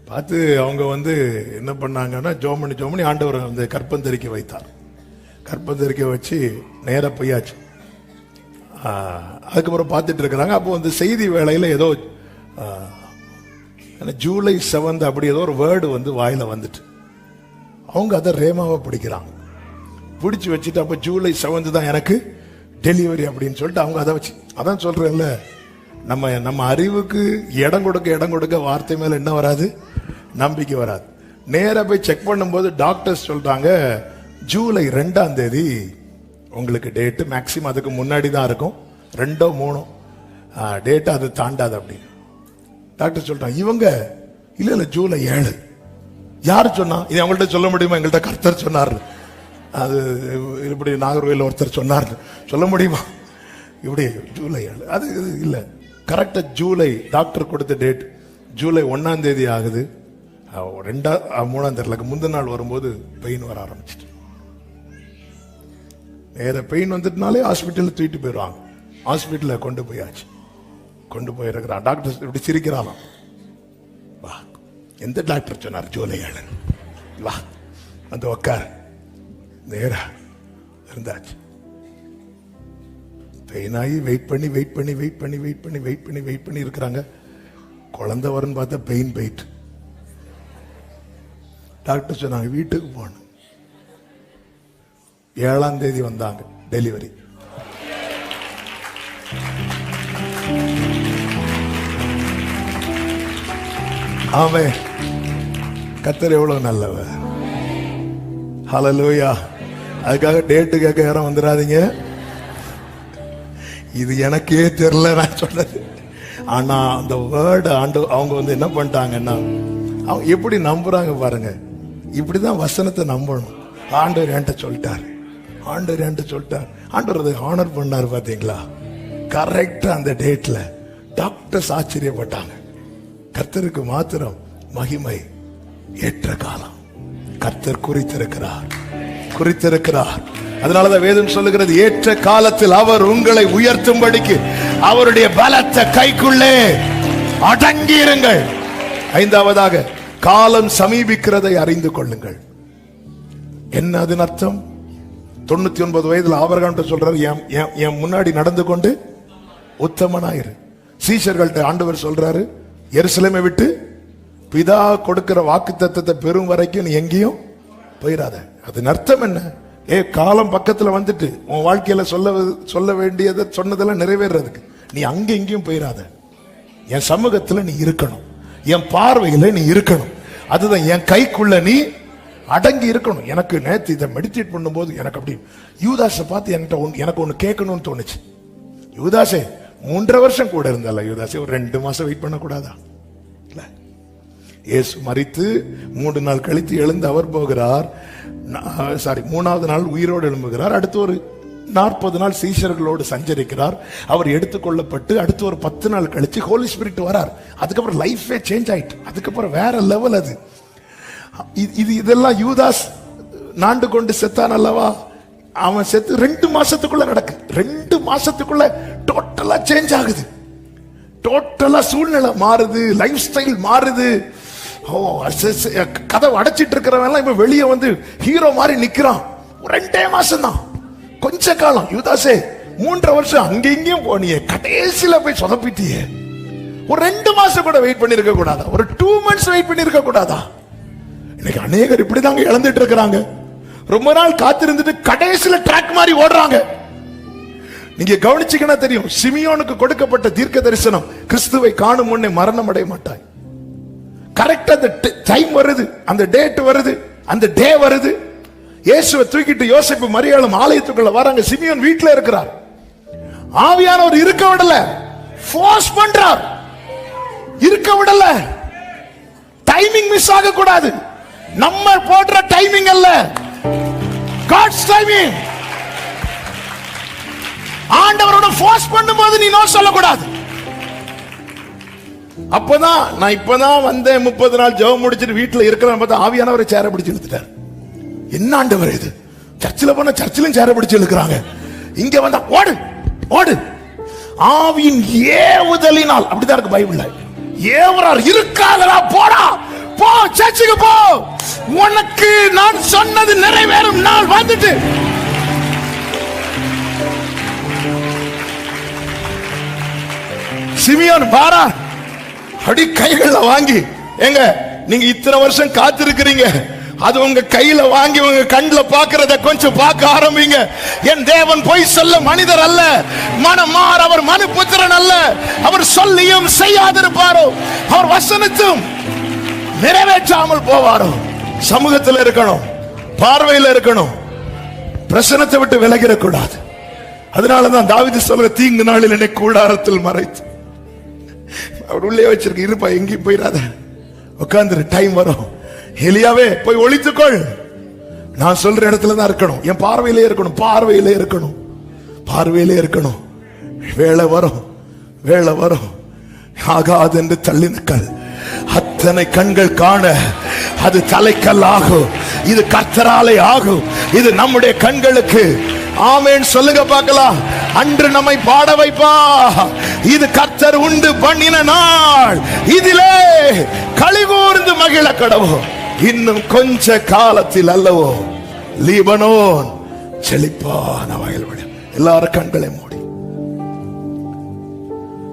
பார்த்து அவங்க வந்து என்ன பண்ணாங்கன்னா, ஜோமணி ஆண்டவர் வந்து கற்பந்தரிக்க வைத்தார். கற்பந்தரிக்க வச்சு நேர போயாச்சு. அதுக்கப்புறம் பார்த்துட்டு இருக்கிறாங்க. அப்போ வந்து செய்தி வேளையில ஏதோ ஜூலை 7 அப்படி ஏதோ ஒரு வேர்டு வந்து வாயில வந்துட்டு அவங்க அதை ரேமாவை பிடிக்கிறாங்க. பிடிச்சி வச்சுட்டு அப்போ ஜூலை 7 தான் எனக்கு டெலிவரி அப்படின்னு சொல்லிட்டு அவங்க அதை வச்சு, அதான் சொல்றேன்ல, நம்ம அறிவுக்கு இடம் கொடுக்க வார்த்தை மேல என்ன வராது? நம்பிக்கை வராது. நேரா போய் செக் பண்ணும்போது டாக்டர்ஸ் சொல்றாங்க, ஜூலை 2ஆம் தேதி உங்களுக்கு டேட்டு. மேக்சிமம் அதுக்கு முன்னாடி தான் இருக்கும், 2ஓ 3ஓ டேட், அது தாண்டாது அப்படின்னு டாக்டர் சொல்றாங்க. இவங்க இல்ல ஜூலை 7. யாரு சொன்னா? இது அவங்கள்ட்ட சொல்ல முடியுமா? எங்கள்கிட்ட கர்த்தர் சொன்னார். அது இப்படி நாகர்கோயில் ஒருத்தர் சொன்னார், சொல்ல முடியுமா? இப்படி ஜூலை 7 அது இல்ல. கரெக்டா ஜூலை டாக்டர் கொடுத்த டேட் ஜூலை 1ஆம் தேதி ஆகுது. 2 3ஆம் தேதிக்கு முந்தின நாள் வரும்போது பெயின் வர ஆரம்பிச்சிட்டு நேர பெயின் வந்துட்டுனாலே ஹாஸ்பிட்டல் தூக்கிட்டு போயிடுவாங்க. ஹாஸ்பிட்டல கொண்டு போயாச்சு. கொண்டு போயிருக்கிறான். டாக்டர் இப்படி சிரிக்கிறாராம். வா, எந்த டாக்டர் சொன்னார்? ஜூலை 7. வா வந்து உக்கார். நேரா இருந்தாச்சு. பெயினாகி வெயிட் பண்ணி இருக்கிறாங்க. குழந்தை வரும்னு பார்த்தா பெயின் போயிட்டு டாக்டர் சொன்னாங்க வீட்டுக்கு போகணும். 7ஆம் தேதி வந்தாங்க டெலிவரி. ஆமென். கர்த்தர் எவ்வளவு நல்லவர். ஹல்லேலூயா. அதுக்காக டேட்டு கேட்க யாரும் வந்துடாதீங்க. இது எனக்கே தெரியல நான் சொல்றது. ஆனா அந்த வேர்டு அவங்க வந்து என்ன பண்ணிட்டாங்கன்னா, அவங்க எப்படி நம்புறாங்க பாருங்க. இப்படிதான் வசனத்தை நம்பணும். ஆண்டவர் என்கிட்ட சொல்லிட்டாரு, ஆண்டவர் அதை ஆனர் பண்ணாரு. பாத்தீங்களா? கரெக்டா அந்த டேட்ல டாக்டர்ஸ் ஆச்சரியப்பட்டாங்க. கர்த்தருக்கு மாத்திரம் மகிமை. ஏற்ற காலம் கர்த்தர் குறித்திருக்கிறார். அதனாலதான் வேதம் சொல்லுகிறது, ஏற்ற காலத்தில் அவர் உங்களை உயர்த்தும்படிக்கு அவருடைய பலத்த கைக்குள்ளே அடங்கியிருங்கள். 5ஆவதாக, காலம் சமீபிக்கிறதை அறிந்து கொள்ளுங்கள். என்ன அதன் அர்த்தம்? 99 வயதுல ஆபிரகாம் சொல்றாரு, என் முன்னாடி நடந்து கொண்டு உத்தமனாயிரு. சீஷர்கள்ட்ட ஆண்டவர் சொல்றாரு, எருசலேமை விட்டு பிதா கொடுக்கிற வாக்குத்தத்தத்தை பெறும் வரைக்கும் நீ எங்கேயும் போயிடாத. அதன் அர்த்தம் என்ன? காலம் பக்கத்துல வந்துட்டு உன் வாழ்க்கையில சொல்ல வேண்டியதை சொன்னதெல்லாம் நிறைவேறதுக்கு நீ அங்க எங்கேயும் போயிடாத. என் சமூகத்துல நீ இருக்கணும், என் பார்வையில நீ இருக்கணும். அதுதான் என் கைக்குள்ள நீ அடங்கி இருக்கணும். எனக்கு நேத்து இதை மெடிடேட் பண்ணும்போது எனக்கு அப்படி யூதாஸை பார்த்து எனக்கு ஒண்ணு கேட்கணும்னு தோணுச்சு. யூதாஸே 3.5 வருஷம் கூட இருந்தால, யூதாஸே ஒரு 2 மாசம் வெயிட் பண்ண கூடாதா? இல்ல, இயேசு மரித்து 3 நாள் கழித்து எழுந்து அவர் போகிறார். 3ஆவது நாள் உயிரோடு எழும்புகிறார். அடுத்து ஒரு 40 நாள் சீஷர்களோடு சஞ்சரிக்கிறார். அவர் எடுத்துக்கொள்ளப்பட்டு அடுத்து ஒரு 10 நாள் கழிச்சு ஹோலி ஸ்பிரிட் வரார். அதுக்கப்புறம் லைஃபே சேஞ்ச் ஆயிட்டு. அதுக்கப்புறம் வேற லெவல் அது. இதெல்லாம் யூதாஸ் நாண்டு கொண்டு செத்தான் அல்லவா? அவன் செத்து 2 மாசத்துக்குள்ள நடக்கு. 2 மாசத்துக்குள்ள டோட்டலா சேஞ்ச் ஆகுது. டோட்டலா சூழ்நிலை மாறுது, லைஃப் ஸ்டைல் மாறுது. கதவை அடைச்சிட்டு இருக்கிறவன் இப்ப வெளியே வந்து ஹீரோ மாதிரி நிக்கிறான். 2 மாசம் தான், கொஞ்ச காலம். யூதாஸே 3.5 வருஷம் அங்க இங்கேயும் போனியே, கடைசியில போய் சொதப்பிட்டியே. ஒரு 2 மாசம் கூட வெயிட் பண்ணி இருக்க கூடாதா? ஒரு 2 months வெயிட் பண்ணி இருக்க கூடாதா? இன்னைக்கு அநேகர் இப்படிதாங்க இழந்துட்டு இருக்கிறாங்க. ரொம்ப நாள் காத்திருந்துட்டு கடைசியில ட்ராக் மாதிரி ஓடுறாங்க. நீங்க கவனிச்சீங்கன்னா தெரியும், சிமியோனுக்கு கொடுக்கப்பட்ட தீர்க்க தரிசனம், கிறிஸ்துவை காணும் முன்னே மரணம் அடைய மாட்டாய். கரெக்டா அந்த டைம் வருது, அந்த டேட் வருது, அந்த டே வருது. இயேசுவை தூக்கிட்டு யோசேப்பு மரியாளும் ஆலயத்துக்குள்ள வராங்க. சிமியோன் வீட்டுல இருக்கிறார். ஆவியானவர் இருக்க விடல, ஃபோர்ஸ் பண்றார். இருக்க விடல. டைமிங் மிஸ் ஆக கூடாது. நம்ம போடுற டைமிங் அல்ல, காட்ஸ் டைமிங். ஆண்டவரோட ஃபோர்ஸ் பண்ணும்போது நீ நோ சொல்லக்கூடாது. அப்பதான் நான் இப்பதான் வந்தேன், 30 நாள் ஜெபம் முடிச்சிட்டு வீட்டுல இருக்கிறேன் பார்த்தா ஆவியானவரை சேர பிடிச்சு இழுத்துட்டார். என்ன ஆண்டவர் இது? சர்ச்சில் போன சர்ச்சிலும் சேர பிடிச்சு இழுக்கிறாங்க. இங்க வந்தா ஓடு ஓடு. ஆவியின் ஏவுதலினால், அப்படிதான் இருக்கு பைபிள்ல. ஏவரார் இருக்காதடா, போடா போ, சர்ச்சுக்கு போ, உனக்கு நான் சொன்னது நிறைவேறும் நாள் வந்துட்டு. சிமியோன் பாரா அடி கைகளை வாங்கி, எங்க நீங்க இத்தனை வருஷம் காத்திருக்கிறீங்க, அது உங்க கையில வாங்கி உங்க கண்ணுல பாக்குறத கொஞ்சம் பார்க்க ஆரம்பிங்க. என் தேவன் பொய் சொல்ல மனிதர் அல்ல, மனமார் அவர் மனுபுத்திரன் அல்ல. அவர் சொல்லியும் செய்யாதிருப்பாரோ, அவர் வசனத்தும் நிறைவேற்றாமல் போவாரோ. சமூகத்தில் இருக்கணும், பார்வையில் இருக்கணும், பிரசனத்தை விட்டு விலகிடக்கூடாது. அதனாலதான் தாவீது சொல்ற, தீங்கு நாளில் என்னை கூடாரத்தில் மறைத்து அவர் உள்ளே வச்சிருக்க, இருப்பா எங்கேயும் போயிடாத, உட்கார்ந்து டைம் வரும். எலியாவே போய் ஒளித்துக்கொள், நான் சொல்ற இடத்துல தான் இருக்கணும், என் பார்வையிலே இருக்கணும், பார்வையிலே இருக்கணும், பார்வையிலே இருக்கணும். வேலை வரும், வேலை வரும். ஆகாது என்று தள்ளின கல் அத்தனை கண்கள் காண அது தலைக்கல் ஆகும். இது கர்த்தராலே ஆகும். இது நம்முடைய கண்களுக்கு ஆமென் சொல்லுங்க பார்க்கலாம். அன்று நம்மை பாட வைப்பா. இது கர்த்தர் உண்டு பண்ணின நாள், இதிலே களிகூர்ந்து மகிழ கடவோம். இன்னும் கொஞ்ச காலத்தில் அல்லவோ லீபனோன் செழிப்பான வயல்வெளி. எல்லாரும் கண்களை மூடி.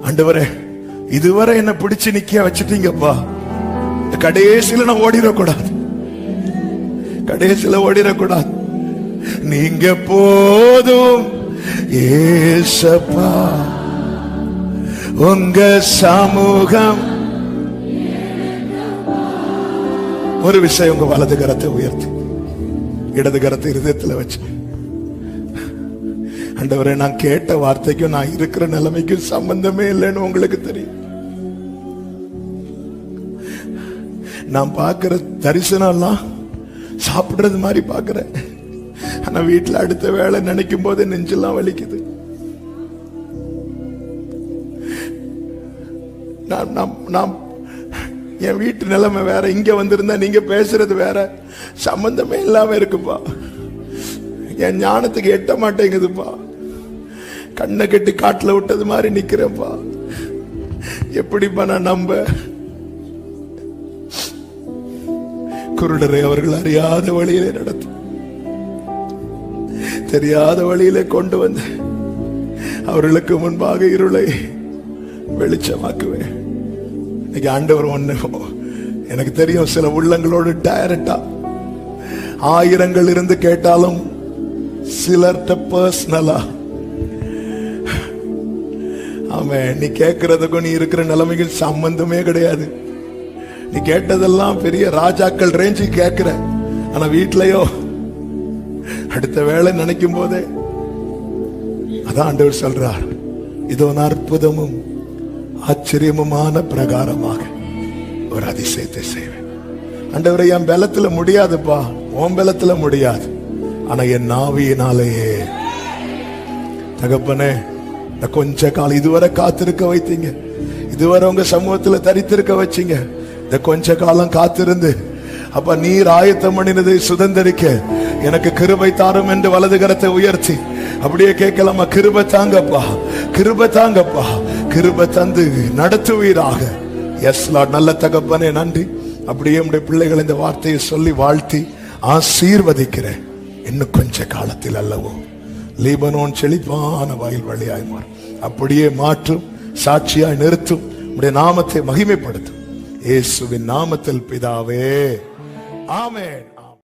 ஆண்டவரே, இதுவரை என்ன பிடிச்சு நிக்க வச்சிட்டீங்கப்பா. கடைசியில நான் ஓடிடக்கூடாது, கடைசியில ஓடிடக்கூடாது. நீங்க போதும் ஏசப்பா, உங்க சமூகம். ஒரு விஷயம், உங்க வலது கரத்தை உயர்த்தி இடது கரத்தை இருதயத்தில் வச்சு, ஆண்டவரே, நான் கேட்ட வார்த்தைக்கும் நான் இருக்கிற நிலைமைக்கும் சம்பந்தமே இல்லைன்னு உங்களுக்கு தெரியும். நான் பார்க்கிற தரிசனம்லாம் சாப்பிடுறது மாதிரி பார்க்கிறேன். ஆனா வீட்டுல அடுத்த வேலை நினைக்கும் போது நெஞ்செல்லாம் வலிக்குது. நான் என் வீட்டு நிலைமை வேற, இங்க வந்திருந்தா நீங்க பேசுறது வேற, சம்பந்தமே இல்லாம இருக்குப்பா. என் ஞானத்துக்கு எட்ட மாட்டேங்குதுப்பா. கண்ணை கட்டி காட்டுல விட்டது மாதிரி நிக்கிறேன்ப்பா. எப்படிப்பா நான் நம்ப? குருடரை அவர்கள் அறியாத வழியிலே நடத்து, தெரியாத வழியிலே கொண்டு வந்து அவர்களுக்கு முன்பாக இருளை வெளிச்சமாக்குவேன். இன்னைக்கு ஆண்டவர் ஒண்ணு எனக்கு தெரியும், சில உள்ளங்களோடு டைரக்டா ஆயிரங்கள் இருந்து கேட்டாலும் சிலர்ட்ட பர்சனலா, ஆமென், நீ கேட்கறதுக்கும் நீ இருக்கிற நிலைமைக்கும் சம்பந்தமே கிடையாது. நீ கேட்டதெல்லாம் பெரிய ராஜாக்கள் ரேஞ்சு கேட்கிற. ஆனா வீட்லயோ அடுத்த வேளை நினைக்கும் போதே, அதான் ஆண்டவர் சொல்றார், இதோ அற்புதமும் ஆச்சரியமுமான பிரகாரமாக ஒரு அதிசயத்தை செய்வேன். ஆண்டவரை, என் பலத்துல முடியாதுப்பா, உன் பலத்துல முடியாது, ஆனா என் நாவியினாலேயே. தகப்பனே, கொஞ்ச காலம் இதுவரை காத்திருக்க வைத்தீங்க, இதுவரை உங்க சமூகத்துல தரித்திருக்க வச்சீங்க. இந்த கொஞ்ச காலம் காத்திருந்து அப்ப நீர் ஆயத்தம் பண்ணினதை சுதந்திரிக்க எனக்கு கிருபை தாரும் என்று வலது கரத்தை உயர்த்தி அப்படியே கேட்கலாமா? கிருபை தாங்கப்பா, கிருபை தாங்கப்பா, கிருபை தந்து நடத்துவீராக. Yes Lord. நல்ல தகப்பனே, நன்றி. அப்படியே உடைய பிள்ளைகள் இந்த வார்த்தையை சொல்லி வாழ்த்தி ஆசீர்வதிக்கிறேன். இன்னும் கொஞ்ச காலத்தில் அல்லவோ லீபனோன் செழிப்பான வயல்வெளியாய் மாறும். அப்படியே மாற்றும், சாட்சியாய் நிறுத்தும், உடைய நாமத்தை மகிமைப்படுத்தும். இயேசுவின் நாமத்தில் பிதாவே, ஆமென்.